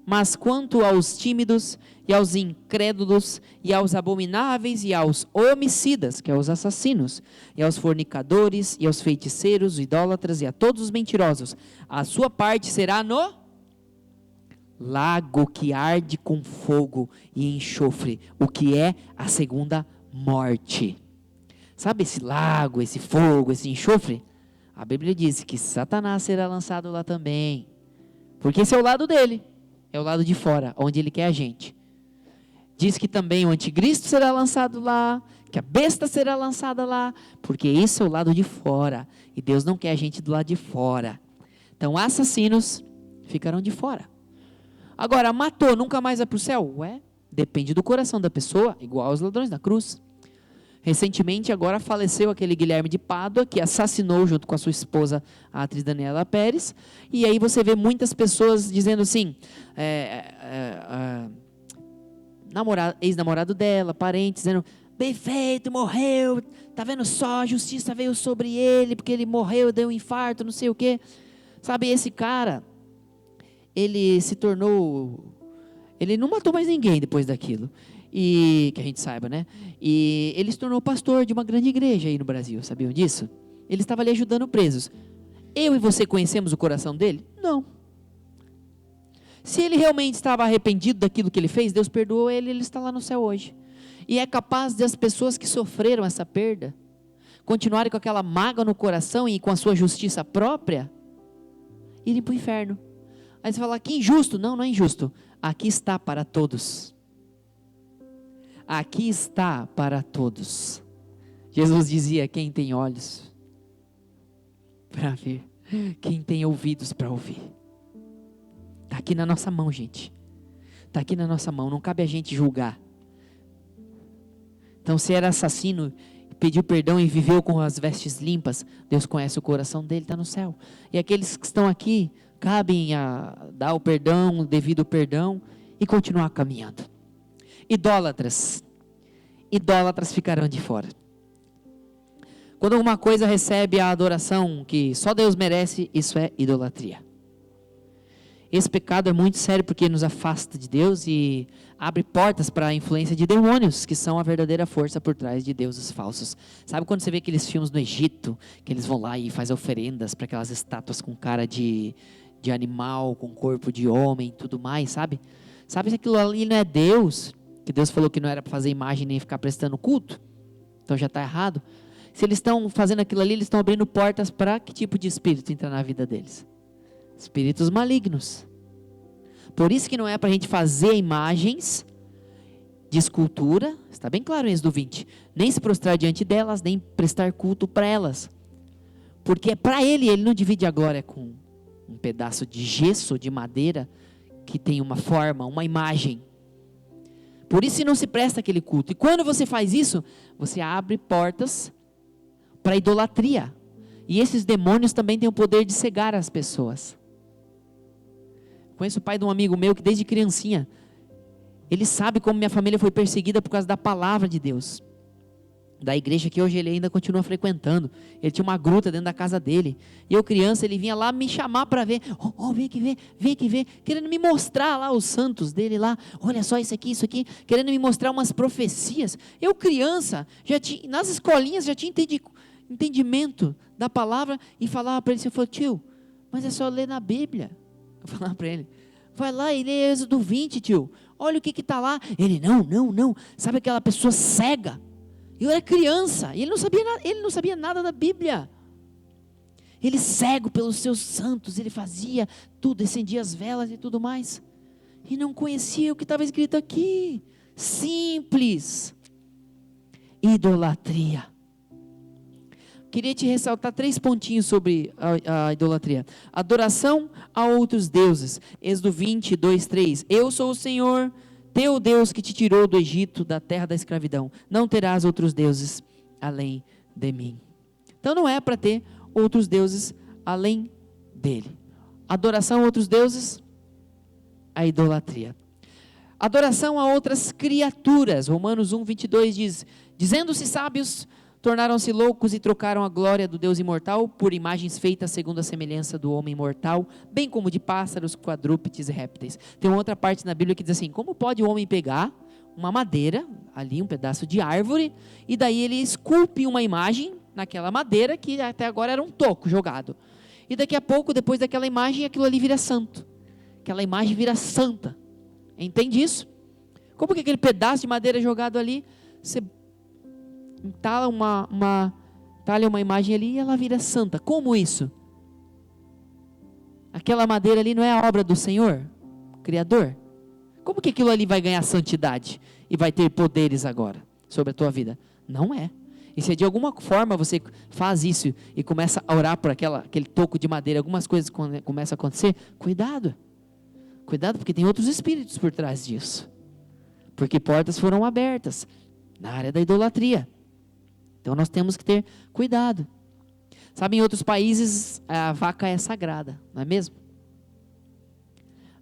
A: mas quanto aos tímidos e aos incrédulos e aos abomináveis e aos homicidas, que é os assassinos, e aos fornicadores e aos feiticeiros, idólatras e a todos os mentirosos, a sua parte será no lago que arde com fogo e enxofre, o que é a segunda morte. Sabe esse lago, esse fogo, esse enxofre? A Bíblia diz que Satanás será lançado lá também, porque esse é o lado dele. É o lado de fora, onde ele quer a gente. Diz que também o anticristo será lançado lá, que a besta será lançada lá, porque esse é o lado de fora, e Deus não quer a gente do lado de fora. Então, assassinos ficarão de fora. Agora, matou, nunca mais vai para o céu? Depende do coração da pessoa, igual aos ladrões da cruz. Recentemente, agora faleceu aquele Guilherme de Pádua, que assassinou junto com a sua esposa, a atriz Daniela Pérez. E aí você vê muitas pessoas dizendo assim, ex-namorado dela, parentes, dizendo, bem feito, morreu, tá vendo só, a justiça veio sobre ele, porque ele morreu, deu um infarto, não sei o quê. Sabe, esse cara, ele se tornou, ele não matou mais ninguém depois daquilo. E que a gente saiba, né? E ele se tornou pastor de uma grande igreja aí no Brasil, sabiam disso? Ele estava ali ajudando presos. Eu e você conhecemos o coração dele? Não. Se ele realmente estava arrependido daquilo que ele fez, Deus perdoou ele, ele está lá no céu hoje. E é capaz das pessoas que sofreram essa perda continuarem com aquela mágoa no coração e com a sua justiça própria, irem para o inferno. Aí você fala, que injusto. Não, não é injusto. Aqui está para todos. Aqui está para todos. Jesus dizia, quem tem olhos para ver, quem tem ouvidos para ouvir. Está aqui na nossa mão, gente. Está aqui na nossa mão, não cabe a gente julgar. Então, se era assassino, pediu perdão e viveu com as vestes limpas, Deus conhece o coração dele, está no céu. E aqueles que estão aqui, cabem a dar o perdão, o devido perdão, e continuar caminhando. Idólatras ficarão de fora. Quando alguma coisa recebe a adoração que só Deus merece, isso é idolatria. Esse pecado é muito sério porque nos afasta de Deus e abre portas para a influência de demônios, que são a verdadeira força por trás de deuses falsos. Sabe quando você vê aqueles filmes no Egito, que eles vão lá e fazem oferendas para aquelas estátuas com cara de animal, com corpo de homem e tudo mais, sabe? Sabe se aquilo ali não é Deus, que Deus falou que não era para fazer imagem nem ficar prestando culto? Então já está errado. Se eles estão fazendo aquilo ali, eles estão abrindo portas para que tipo de espírito entrar na vida deles? Espíritos malignos. Por isso que não é para a gente fazer imagens de escultura, está bem claro em Êxodo 20, nem se prostrar diante delas, nem prestar culto para elas. Porque para ele não divide a glória com um pedaço de gesso, de madeira, que tem uma forma, uma imagem. Por isso não se presta aquele culto. E quando você faz isso, você abre portas para idolatria. E esses demônios também têm o poder de cegar as pessoas. Conheço o pai de um amigo meu que desde criancinha, ele sabe como minha família foi perseguida por causa da palavra de Deus. Da igreja que hoje ele ainda continua frequentando. Ele tinha uma gruta dentro da casa dele. E eu criança, ele vinha lá me chamar para ver. Vem aqui ver, vem aqui ver. Querendo me mostrar lá os santos dele lá. Olha só isso aqui. Querendo me mostrar umas profecias. Eu criança, nas escolinhas já tinha entendimento da palavra. E falava para ele, eu falei, tio, mas é só ler na Bíblia. Eu falava para ele, vai lá e lê Êxodo 20, tio. Olha o que está lá. Ele, não. Sabe aquela pessoa cega? Eu era criança, e ele não sabia nada da Bíblia. Ele cego pelos seus santos, ele fazia tudo, acendia as velas e tudo mais. E não conhecia o que estava escrito aqui. Simples. Idolatria. Queria te ressaltar 3 pontinhos sobre a idolatria. Adoração a outros deuses. Êxodo 20, 2, 3. Eu sou o Senhor, teu Deus que te tirou do Egito, da terra da escravidão. Não terás outros deuses além de mim. Então não é para ter outros deuses além dele. Adoração a outros deuses, a idolatria. Adoração a outras criaturas. Romanos 1, 22 diz, dizendo-se sábios, tornaram-se loucos e trocaram a glória do Deus imortal por imagens feitas segundo a semelhança do homem mortal, bem como de pássaros, quadrúpedes e répteis. Tem uma outra parte na Bíblia que diz assim, como pode o homem pegar uma madeira, ali um pedaço de árvore, e daí ele esculpe uma imagem naquela madeira que até agora era um toco jogado. E daqui a pouco, depois daquela imagem, aquilo ali vira santo. Aquela imagem vira santa. Entende isso? Como que aquele pedaço de madeira jogado ali, você talha uma imagem ali e ela vira santa. Como isso? Aquela madeira ali não é a obra do Senhor, Criador? Como que aquilo ali vai ganhar santidade e vai ter poderes agora sobre a tua vida? Não é. E se de alguma forma você faz isso e começa a orar por aquele toco de madeira, algumas coisas começam a acontecer, cuidado. Cuidado, porque tem outros espíritos por trás disso. Porque portas foram abertas na área da idolatria. Então nós temos que ter cuidado. Sabe, em outros países a vaca é sagrada, não é mesmo?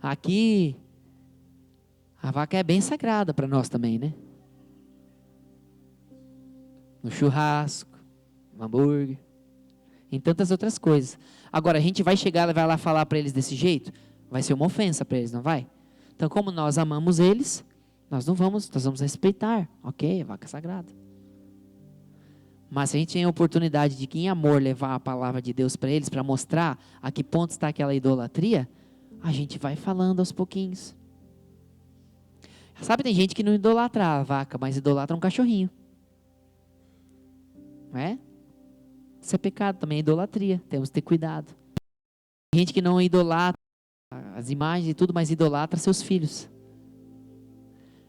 A: Aqui a vaca é bem sagrada para nós também, né? No churrasco, no hambúrguer, em tantas outras coisas. Agora a gente vai chegar e vai lá falar para eles desse jeito? Vai ser uma ofensa para eles, não vai? Então como nós amamos eles, nós vamos respeitar, ok? A vaca é sagrada. Mas se a gente tem a oportunidade de que em amor levar a palavra de Deus para eles, para mostrar a que ponto está aquela idolatria, a gente vai falando aos pouquinhos. Sabe, tem gente que não idolatra a vaca, mas idolatra um cachorrinho. Não é? Isso é pecado também, é idolatria, temos que ter cuidado. Tem gente que não idolatra as imagens e tudo, mas idolatra seus filhos.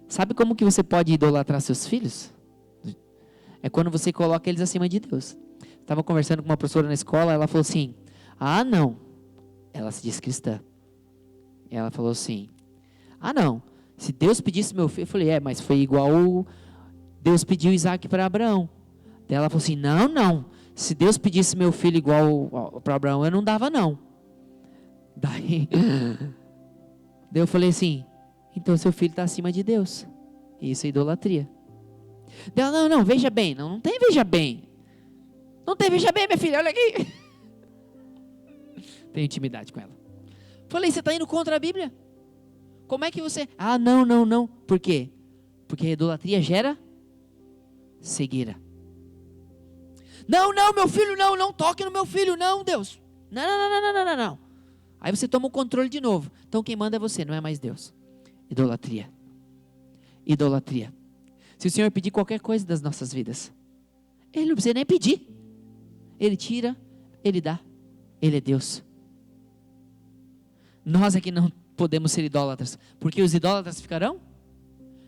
A: Sabe como que você pode idolatrar seus filhos? É quando você coloca eles acima de Deus. Estava conversando com uma professora na escola, ela falou assim, não, ela se diz cristã. Ela falou assim, não, se Deus pedisse meu filho, eu falei, mas foi igual Deus pediu Isaac para Abraão. Daí ela falou assim, não, se Deus pedisse meu filho igual para Abraão, eu não dava não. Daí eu falei assim, então seu filho está acima de Deus. Isso é idolatria. Ela, não, veja bem. Não tem veja bem. Não tem veja bem, minha filha, olha aqui. Tenho intimidade com ela. Falei, você está indo contra a Bíblia? Como é que você... Ah, não. Por quê? Porque a idolatria gera cegueira. Não, meu filho, não toque no meu filho, não, Deus. Não. Aí você toma o controle de novo. Então quem manda é você, não é mais Deus. Idolatria. Se o Senhor pedir qualquer coisa das nossas vidas, Ele não precisa nem pedir. Ele tira, Ele dá. Ele é Deus. Nós é que não podemos ser idólatras, porque os idólatras ficarão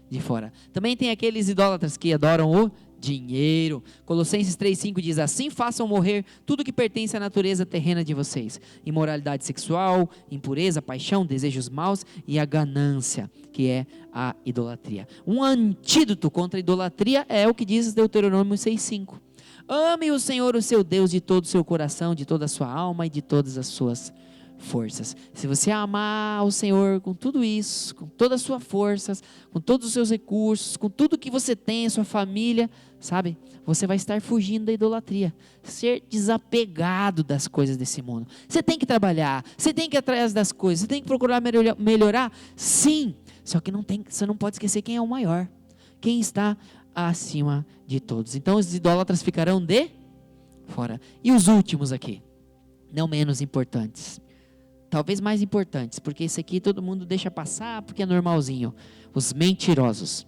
A: de fora. Também tem aqueles idólatras que adoram o dinheiro. Colossenses 3,5 diz: assim façam morrer tudo que pertence à natureza terrena de vocês: imoralidade sexual, impureza, paixão, desejos maus e a ganância, que é a idolatria. Um antídoto contra a idolatria é o que diz Deuteronômio 6,5: ame o Senhor, o seu Deus, de todo o seu coração, de toda a sua alma e de todas as suas forças. Se você amar o Senhor com tudo isso, com todas as suas forças, com todos os seus recursos, com tudo que você tem, a sua família, sabe? Você vai estar fugindo da idolatria, ser desapegado das coisas desse mundo. Você tem que trabalhar, você tem que ir atrás das coisas, você tem que procurar melhorar, sim, só que você não pode esquecer quem é o maior, quem está acima de todos. Então os idólatras ficarão de fora. E os últimos aqui, não menos importantes, talvez mais importantes, porque esse aqui todo mundo deixa passar porque é normalzinho: os mentirosos.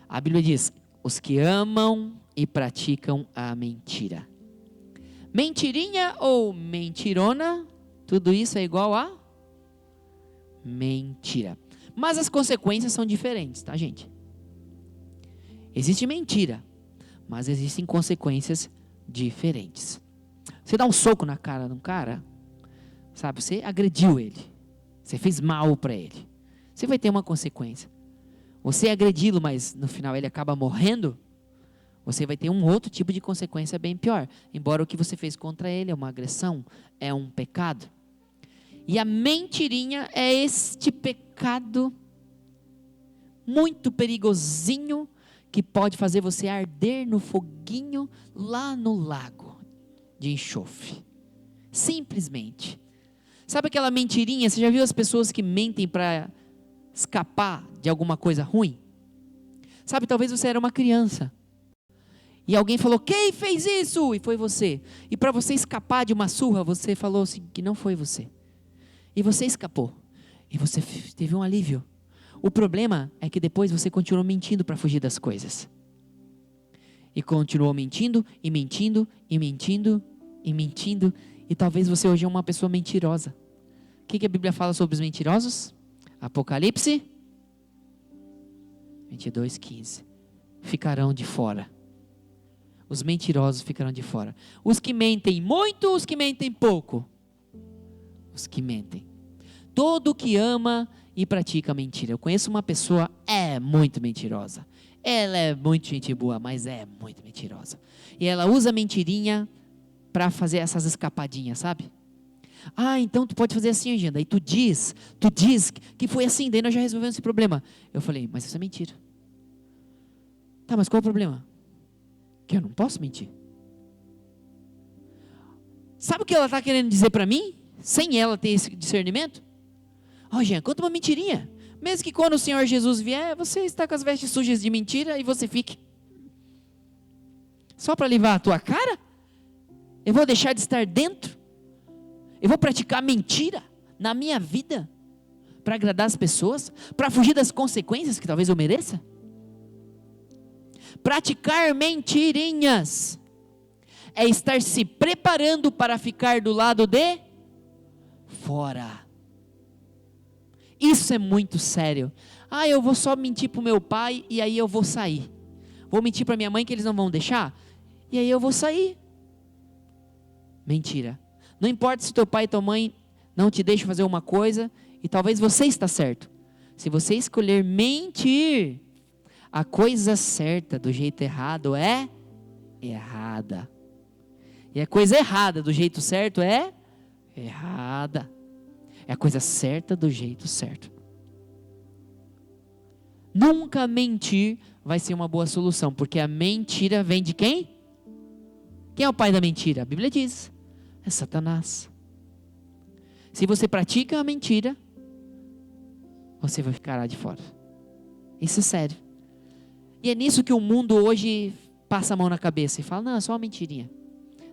A: A Bíblia diz: os que amam e praticam a mentira. Mentirinha ou mentirona, tudo isso é igual a mentira. Mas as consequências são diferentes, tá, gente? Existe mentira, mas existem consequências diferentes. Você dá um soco na cara de um cara, sabe, você agrediu ele, você fez mal para ele, você vai ter uma consequência. Você agredi-lo, mas no final ele acaba morrendo, você vai ter um outro tipo de consequência bem pior. Embora o que você fez contra ele é uma agressão, é um pecado. E a mentirinha é este pecado muito perigosinho, que pode fazer você arder no foguinho lá no lago de enxofre. Simplesmente. Sabe aquela mentirinha? Você já viu as pessoas que mentem para escapar de alguma coisa ruim? Sabe, talvez você era uma criança e alguém falou: quem fez isso? E foi você. E para você escapar de uma surra, você falou assim, que não foi você. E você escapou. E você teve um alívio. O problema é que depois você continuou mentindo para fugir das coisas. E continuou mentindo, e mentindo, e mentindo, e mentindo. E talvez você hoje é uma pessoa mentirosa. O que a Bíblia fala sobre os mentirosos? Apocalipse 22:15. Ficarão de fora. Os mentirosos ficarão de fora. Os que mentem muito, os que mentem pouco. Os que mentem. Todo que ama e pratica mentira. Eu conheço uma pessoa, é muito mentirosa. Ela é muito gente boa, mas é muito mentirosa. E ela usa mentirinha para fazer essas escapadinhas, sabe? Ah, então tu pode fazer assim, agenda. Aí tu diz que foi assim, daí nós já resolvemos esse problema. Eu falei, mas isso é mentira. Tá, mas qual é o problema? Que eu não posso mentir. Sabe o que ela está querendo dizer para mim? Sem ela ter esse discernimento? Ó, Jean, conta uma mentirinha. Mesmo que quando o Senhor Jesus vier, você está com as vestes sujas de mentira e você fique. Só para limpar a tua cara? Eu vou deixar de estar dentro? Eu vou praticar mentira na minha vida para agradar as pessoas? Para fugir das consequências que talvez eu mereça? Praticar mentirinhas é estar se preparando para ficar do lado de fora. Isso é muito sério. Ah, eu vou só mentir para o meu pai e aí eu vou sair. Vou mentir para minha mãe que eles não vão deixar e aí eu vou sair. Mentira. Não importa se teu pai e tua mãe não te deixam fazer uma coisa e talvez você está certo. Se você escolher mentir, a coisa certa do jeito errado é errada. E a coisa errada do jeito certo é errada. É a coisa certa do jeito certo. Nunca mentir vai ser uma boa solução, porque a mentira vem de quem? Quem é o pai da mentira? A Bíblia diz, é Satanás. Se você pratica a mentira, você vai ficar lá de fora. Isso é sério. E é nisso que o mundo hoje passa a mão na cabeça e fala, não, é só uma mentirinha.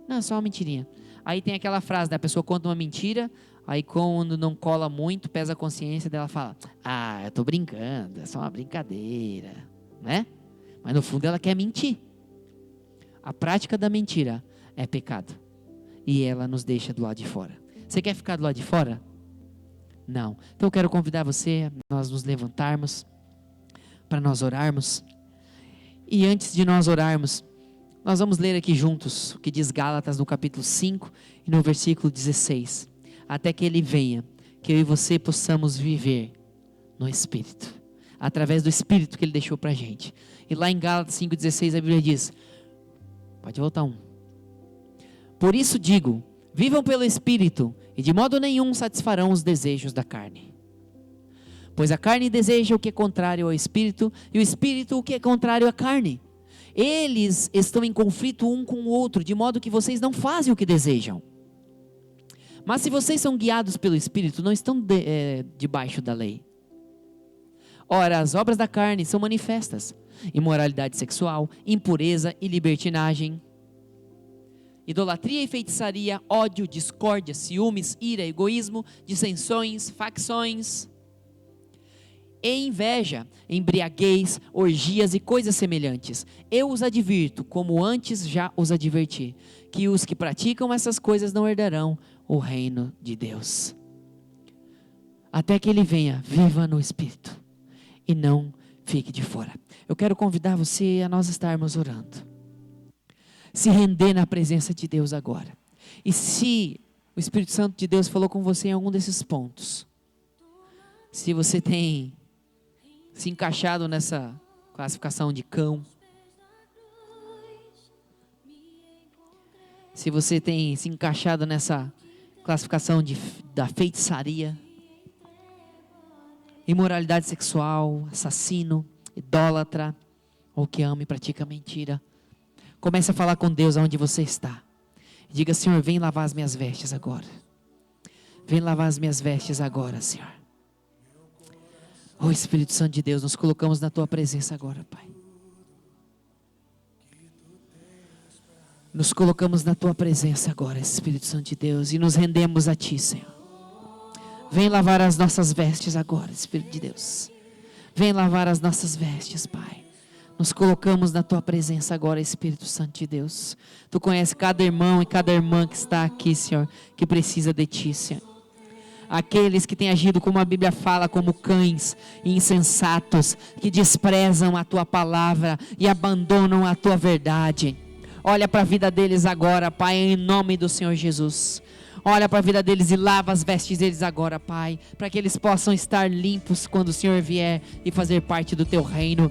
A: Não, é só uma mentirinha. Aí tem aquela frase, da pessoa conta uma mentira, aí quando não cola muito, pesa a consciência dela, fala, eu tô brincando, é só uma brincadeira, né? Mas no fundo ela quer mentir. A prática da mentira é pecado. E ela nos deixa do lado de fora. Você quer ficar do lado de fora? Não. Então eu quero convidar você a nós nos levantarmos, para nós orarmos. E antes de nós orarmos, nós vamos ler aqui juntos o que diz Gálatas no capítulo 5 e no versículo 16. Até que Ele venha, que eu e você possamos viver no Espírito. Através do Espírito que Ele deixou para a gente. E lá em Gálatas 5,16 a Bíblia diz, pode voltar um. Por isso digo, vivam pelo Espírito, e de modo nenhum satisfarão os desejos da carne. Pois a carne deseja o que é contrário ao Espírito, e o Espírito o que é contrário à carne. Eles estão em conflito um com o outro, de modo que vocês não fazem o que desejam. Mas se vocês são guiados pelo Espírito, não estão debaixo da lei. Ora, as obras da carne são manifestas: imoralidade sexual, impureza e libertinagem, idolatria e feitiçaria, ódio, discórdia, ciúmes, ira, egoísmo, dissensões, facções, e inveja, embriaguez, orgias e coisas semelhantes. Eu os advirto, como antes já os adverti, que os que praticam essas coisas não herdarão o reino de Deus. Até que Ele venha, viva no Espírito e não fique de fora. Eu quero convidar você a nós estarmos orando. Se render na presença de Deus agora. E se o Espírito Santo de Deus falou com você em algum desses pontos, se você tem se encaixado nessa classificação de cão, se você tem se encaixado nessa classificação da feitiçaria, imoralidade sexual, assassino, idólatra, ou que ama e pratica mentira, comece a falar com Deus aonde você está. Diga, Senhor, vem lavar as minhas vestes agora. Vem lavar as minhas vestes agora, Senhor. Oh, Espírito Santo de Deus, nos colocamos na Tua presença agora, Pai. Nos colocamos na Tua presença agora, Espírito Santo de Deus, e nos rendemos a Ti, Senhor. Vem lavar as nossas vestes agora, Espírito de Deus. Vem lavar as nossas vestes, Pai. Nos colocamos na Tua presença agora, Espírito Santo de Deus. Tu conheces cada irmão e cada irmã que está aqui, Senhor, que precisa de Ti, Senhor. Aqueles que têm agido, como a Bíblia fala, como cães insensatos, que desprezam a Tua palavra e abandonam a Tua verdade. Olha para a vida deles agora, Pai, em nome do Senhor Jesus. Olha para a vida deles e lava as vestes deles agora, Pai, para que eles possam estar limpos quando o Senhor vier e fazer parte do Teu reino.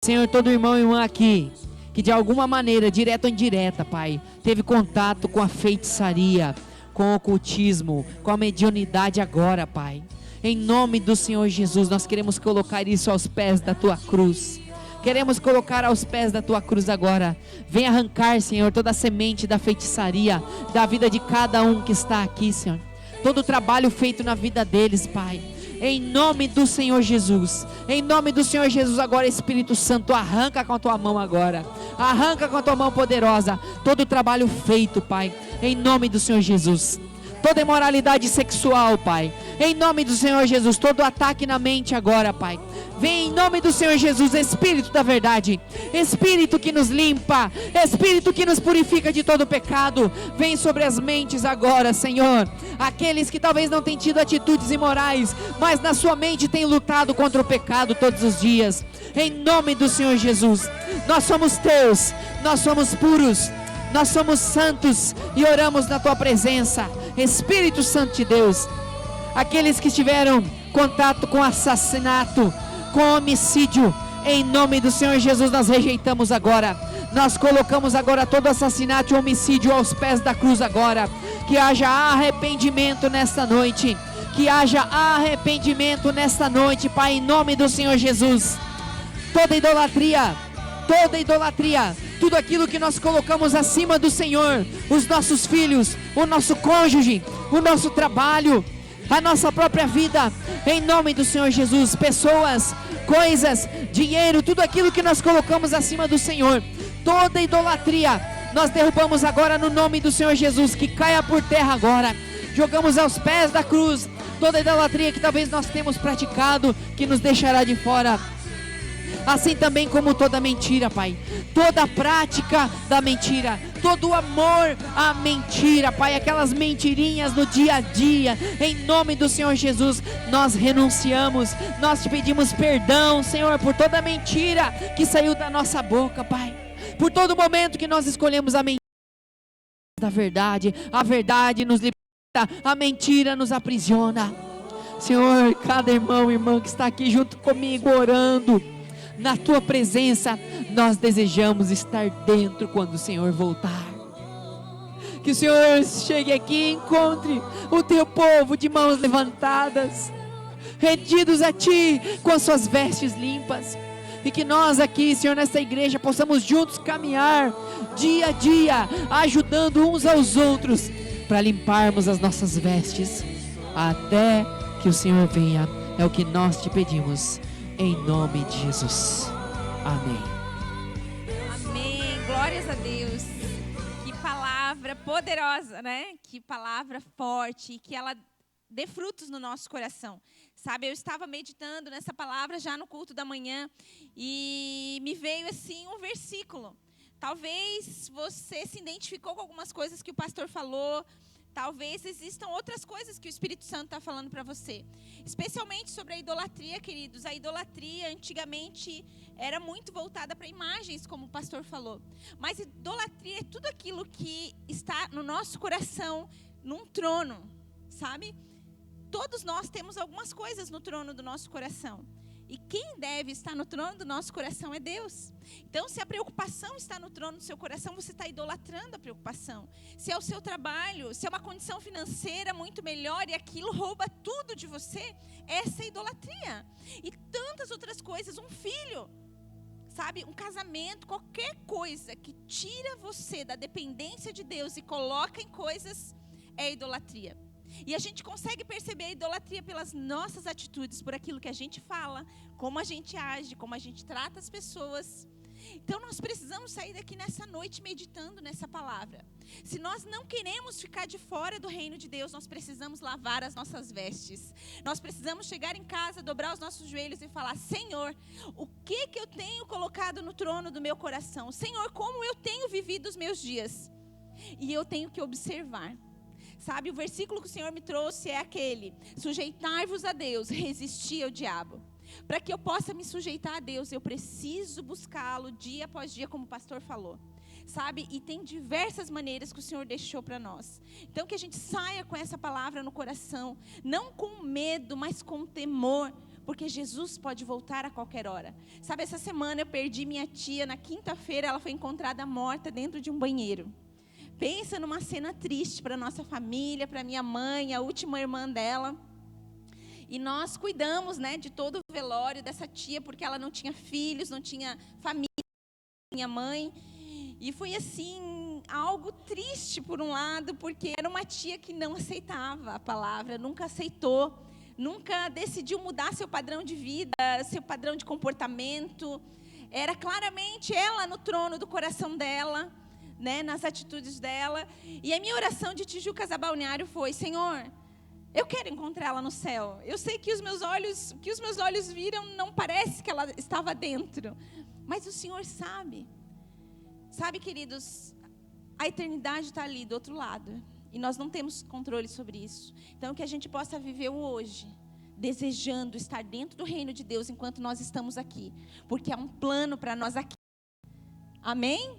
A: Senhor, todo irmão e irmã aqui, que de alguma maneira, direta ou indireta, Pai, teve contato com a feitiçaria, com o ocultismo, com a mediunidade agora, Pai. Em nome do Senhor Jesus, nós queremos colocar isso aos pés da Tua cruz. Queremos colocar aos pés da Tua cruz agora. Vem arrancar, Senhor, toda a semente da feitiçaria da vida de cada um que está aqui, Senhor. Todo o trabalho feito na vida deles, Pai. Em nome do Senhor Jesus. Em nome do Senhor Jesus agora, Espírito Santo, arranca com a Tua mão agora. Arranca com a Tua mão poderosa todo o trabalho feito, Pai. Em nome do Senhor Jesus. Toda imoralidade sexual, Pai. Em nome do Senhor Jesus. Todo ataque na mente agora, Pai. Vem em nome do Senhor Jesus, Espírito da verdade, Espírito que nos limpa, Espírito que nos purifica de todo pecado. Vem sobre as mentes agora, Senhor. Aqueles que talvez não tenham tido atitudes imorais, mas na sua mente têm lutado contra o pecado todos os dias. Em nome do Senhor Jesus. Nós somos Teus, nós somos puros, nós somos santos e oramos na Tua presença, Espírito Santo de Deus. Aqueles que tiveram contato com assassinato, com homicídio, em nome do Senhor Jesus nós rejeitamos agora. Nós colocamos agora todo assassinato e homicídio aos pés da cruz agora. Que haja arrependimento nesta noite. Que haja arrependimento nesta noite, Pai, em nome do Senhor Jesus. Toda idolatria, tudo aquilo que nós colocamos acima do Senhor, os nossos filhos, o nosso cônjuge, o nosso trabalho, a nossa própria vida, em nome do Senhor Jesus. Pessoas, coisas, dinheiro, tudo aquilo que nós colocamos acima do Senhor, toda idolatria, nós derrubamos agora no nome do Senhor Jesus, que caia por terra agora. Jogamos aos pés da cruz toda idolatria que talvez nós temos praticado, que nos deixará de fora. Assim também como toda mentira, Pai, toda a prática da mentira, todo o amor à mentira, Pai, aquelas mentirinhas no dia a dia, em nome do Senhor Jesus, nós renunciamos, nós te pedimos perdão, Senhor, por toda mentira que saiu da nossa boca, Pai, por todo momento que nós escolhemos a mentira da verdade, a verdade nos liberta, a mentira nos aprisiona. Senhor, cada irmão e irmã que está aqui junto comigo orando, na tua presença, nós desejamos estar dentro quando o Senhor voltar. Que o Senhor chegue aqui e encontre o teu povo de mãos levantadas, rendidos a ti, com as suas vestes limpas. E que nós aqui, Senhor, nesta igreja, possamos juntos caminhar dia a dia, ajudando uns aos outros, para limparmos as nossas vestes, até que o Senhor venha. É o que nós te pedimos, em nome de Jesus. Amém.
B: Amém. Glórias a Deus. Que palavra poderosa, né? Que palavra forte, que ela dê frutos no nosso coração. Sabe, eu estava meditando nessa palavra já no culto da manhã e me veio assim um versículo. Talvez você se identificou com algumas coisas que o pastor falou. Talvez existam outras coisas que o Espírito Santo está falando para você. Especialmente sobre a idolatria, queridos. A idolatria antigamente era muito voltada para imagens, como o pastor falou. Mas idolatria é tudo aquilo que está no nosso coração, num trono, sabe? Todos nós temos algumas coisas no trono do nosso coração. E quem deve estar no trono do nosso coração é Deus. Então, se a preocupação está no trono do seu coração, você está idolatrando a preocupação. Se é o seu trabalho, se é uma condição financeira muito melhor e aquilo rouba tudo de você, essa é idolatria. E tantas outras coisas, um filho, sabe, um casamento, qualquer coisa que tira você da dependência de Deus e coloca em coisas, é idolatria. E a gente consegue perceber a idolatria pelas nossas atitudes, por aquilo que a gente fala, como a gente age, como a gente trata as pessoas. Então nós precisamos sair daqui nessa noite meditando nessa palavra. Se nós não queremos ficar de fora do reino de Deus, nós precisamos lavar as nossas vestes. Nós precisamos chegar em casa, dobrar os nossos joelhos e falar: Senhor, o que eu tenho colocado no trono do meu coração? Senhor, como eu tenho vivido os meus dias? E eu tenho que observar. Sabe, o versículo que o Senhor me trouxe é aquele: sujeitai-vos a Deus, resisti ao diabo. Para que eu possa me sujeitar a Deus, eu preciso buscá-lo dia após dia, como o pastor falou. Sabe, e tem diversas maneiras que o Senhor deixou para nós. Então que a gente saia com essa palavra no coração, não com medo, mas com temor, porque Jesus pode voltar a qualquer hora. Sabe, essa semana eu perdi minha tia, na quinta-feira ela foi encontrada morta dentro de um banheiro. Pensa numa cena triste para a nossa família, para minha mãe, a última irmã dela. E nós cuidamos, né, de todo o velório dessa tia, porque ela não tinha filhos, não tinha família, minha mãe. E foi assim, algo triste por um lado, porque era uma tia que não aceitava a palavra, nunca aceitou, nunca decidiu mudar seu padrão de vida, seu padrão de comportamento. Era claramente ela no trono do coração dela, né, nas atitudes dela. E a minha oração de Tijucas a Balneário foi: Senhor, eu quero encontrá-la no céu. Eu sei que os meus olhos viram, não parece que ela estava dentro, mas o Senhor sabe. Sabe, queridos, a eternidade está ali do outro lado, e nós não temos controle sobre isso. Então que a gente possa viver o hoje, desejando estar dentro do reino de Deus enquanto nós estamos aqui, porque há um plano para nós aqui. Amém?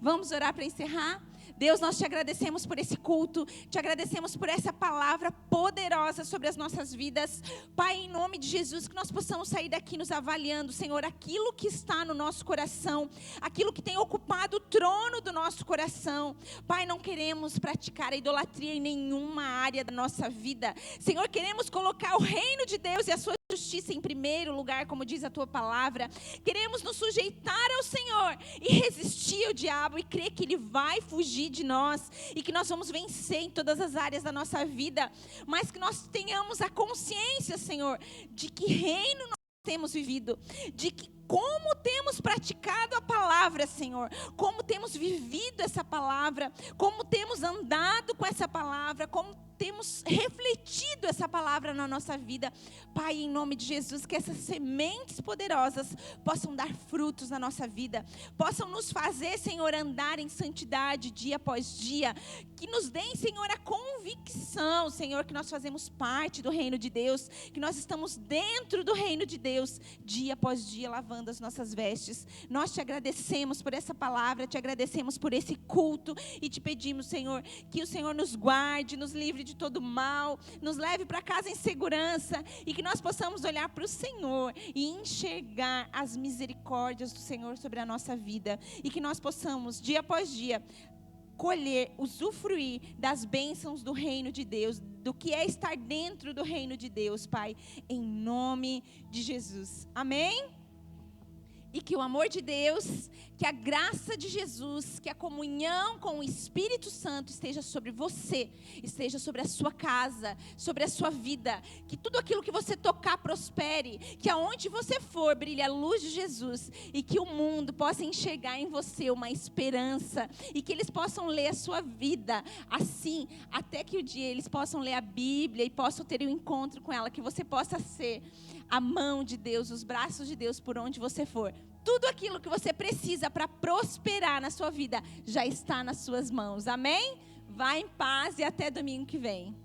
B: Vamos orar para encerrar? Deus, nós te agradecemos por esse culto, te agradecemos por essa palavra poderosa sobre as nossas vidas. Pai, em nome de Jesus, que nós possamos sair daqui nos avaliando, Senhor, aquilo que está no nosso coração, aquilo que tem ocupado o trono do nosso coração. Pai, não queremos praticar a idolatria em nenhuma área da nossa vida. Senhor, queremos colocar o reino de Deus e a sua justiça em primeiro lugar, como diz a tua palavra. Queremos nos sujeitar ao Senhor e resistir ao diabo e crer que ele vai fugir de nós e que nós vamos vencer em todas as áreas da nossa vida, mas que nós tenhamos a consciência, Senhor, de que reino nós temos vivido, de que como temos praticado a palavra, Senhor, como temos vivido essa palavra, como temos andado com essa palavra, como temos refletido essa palavra na nossa vida. Pai, em nome de Jesus, que essas sementes poderosas possam dar frutos na nossa vida, possam nos fazer, Senhor, andar em santidade dia após dia, que nos deem, Senhor, a convicção, Senhor, que nós fazemos parte do reino de Deus, que nós estamos dentro do reino de Deus, dia após dia, lavando as nossas vestes. Nós te agradecemos por essa palavra, te agradecemos por esse culto e te pedimos, Senhor, que o Senhor nos guarde, nos livre de todo mal, nos leve para casa em segurança e que nós possamos olhar para o Senhor e enxergar as misericórdias do Senhor sobre a nossa vida e que nós possamos, dia após dia, colher, usufruir das bênçãos do reino de Deus, do que é estar dentro do reino de Deus, Pai, em nome de Jesus. Amém? E que o amor de Deus, que a graça de Jesus, que a comunhão com o Espírito Santo esteja sobre você, esteja sobre a sua casa, sobre a sua vida. Que tudo aquilo que você tocar prospere, que aonde você for brilhe a luz de Jesus e que o mundo possa enxergar em você uma esperança e que eles possam ler a sua vida assim, até que o dia eles possam ler a Bíblia e possam ter um encontro com ela, que você possa ser a mão de Deus, os braços de Deus por onde você for. Tudo aquilo que você precisa para prosperar na sua vida já está nas suas mãos. Amém? Vá em paz e até domingo que vem.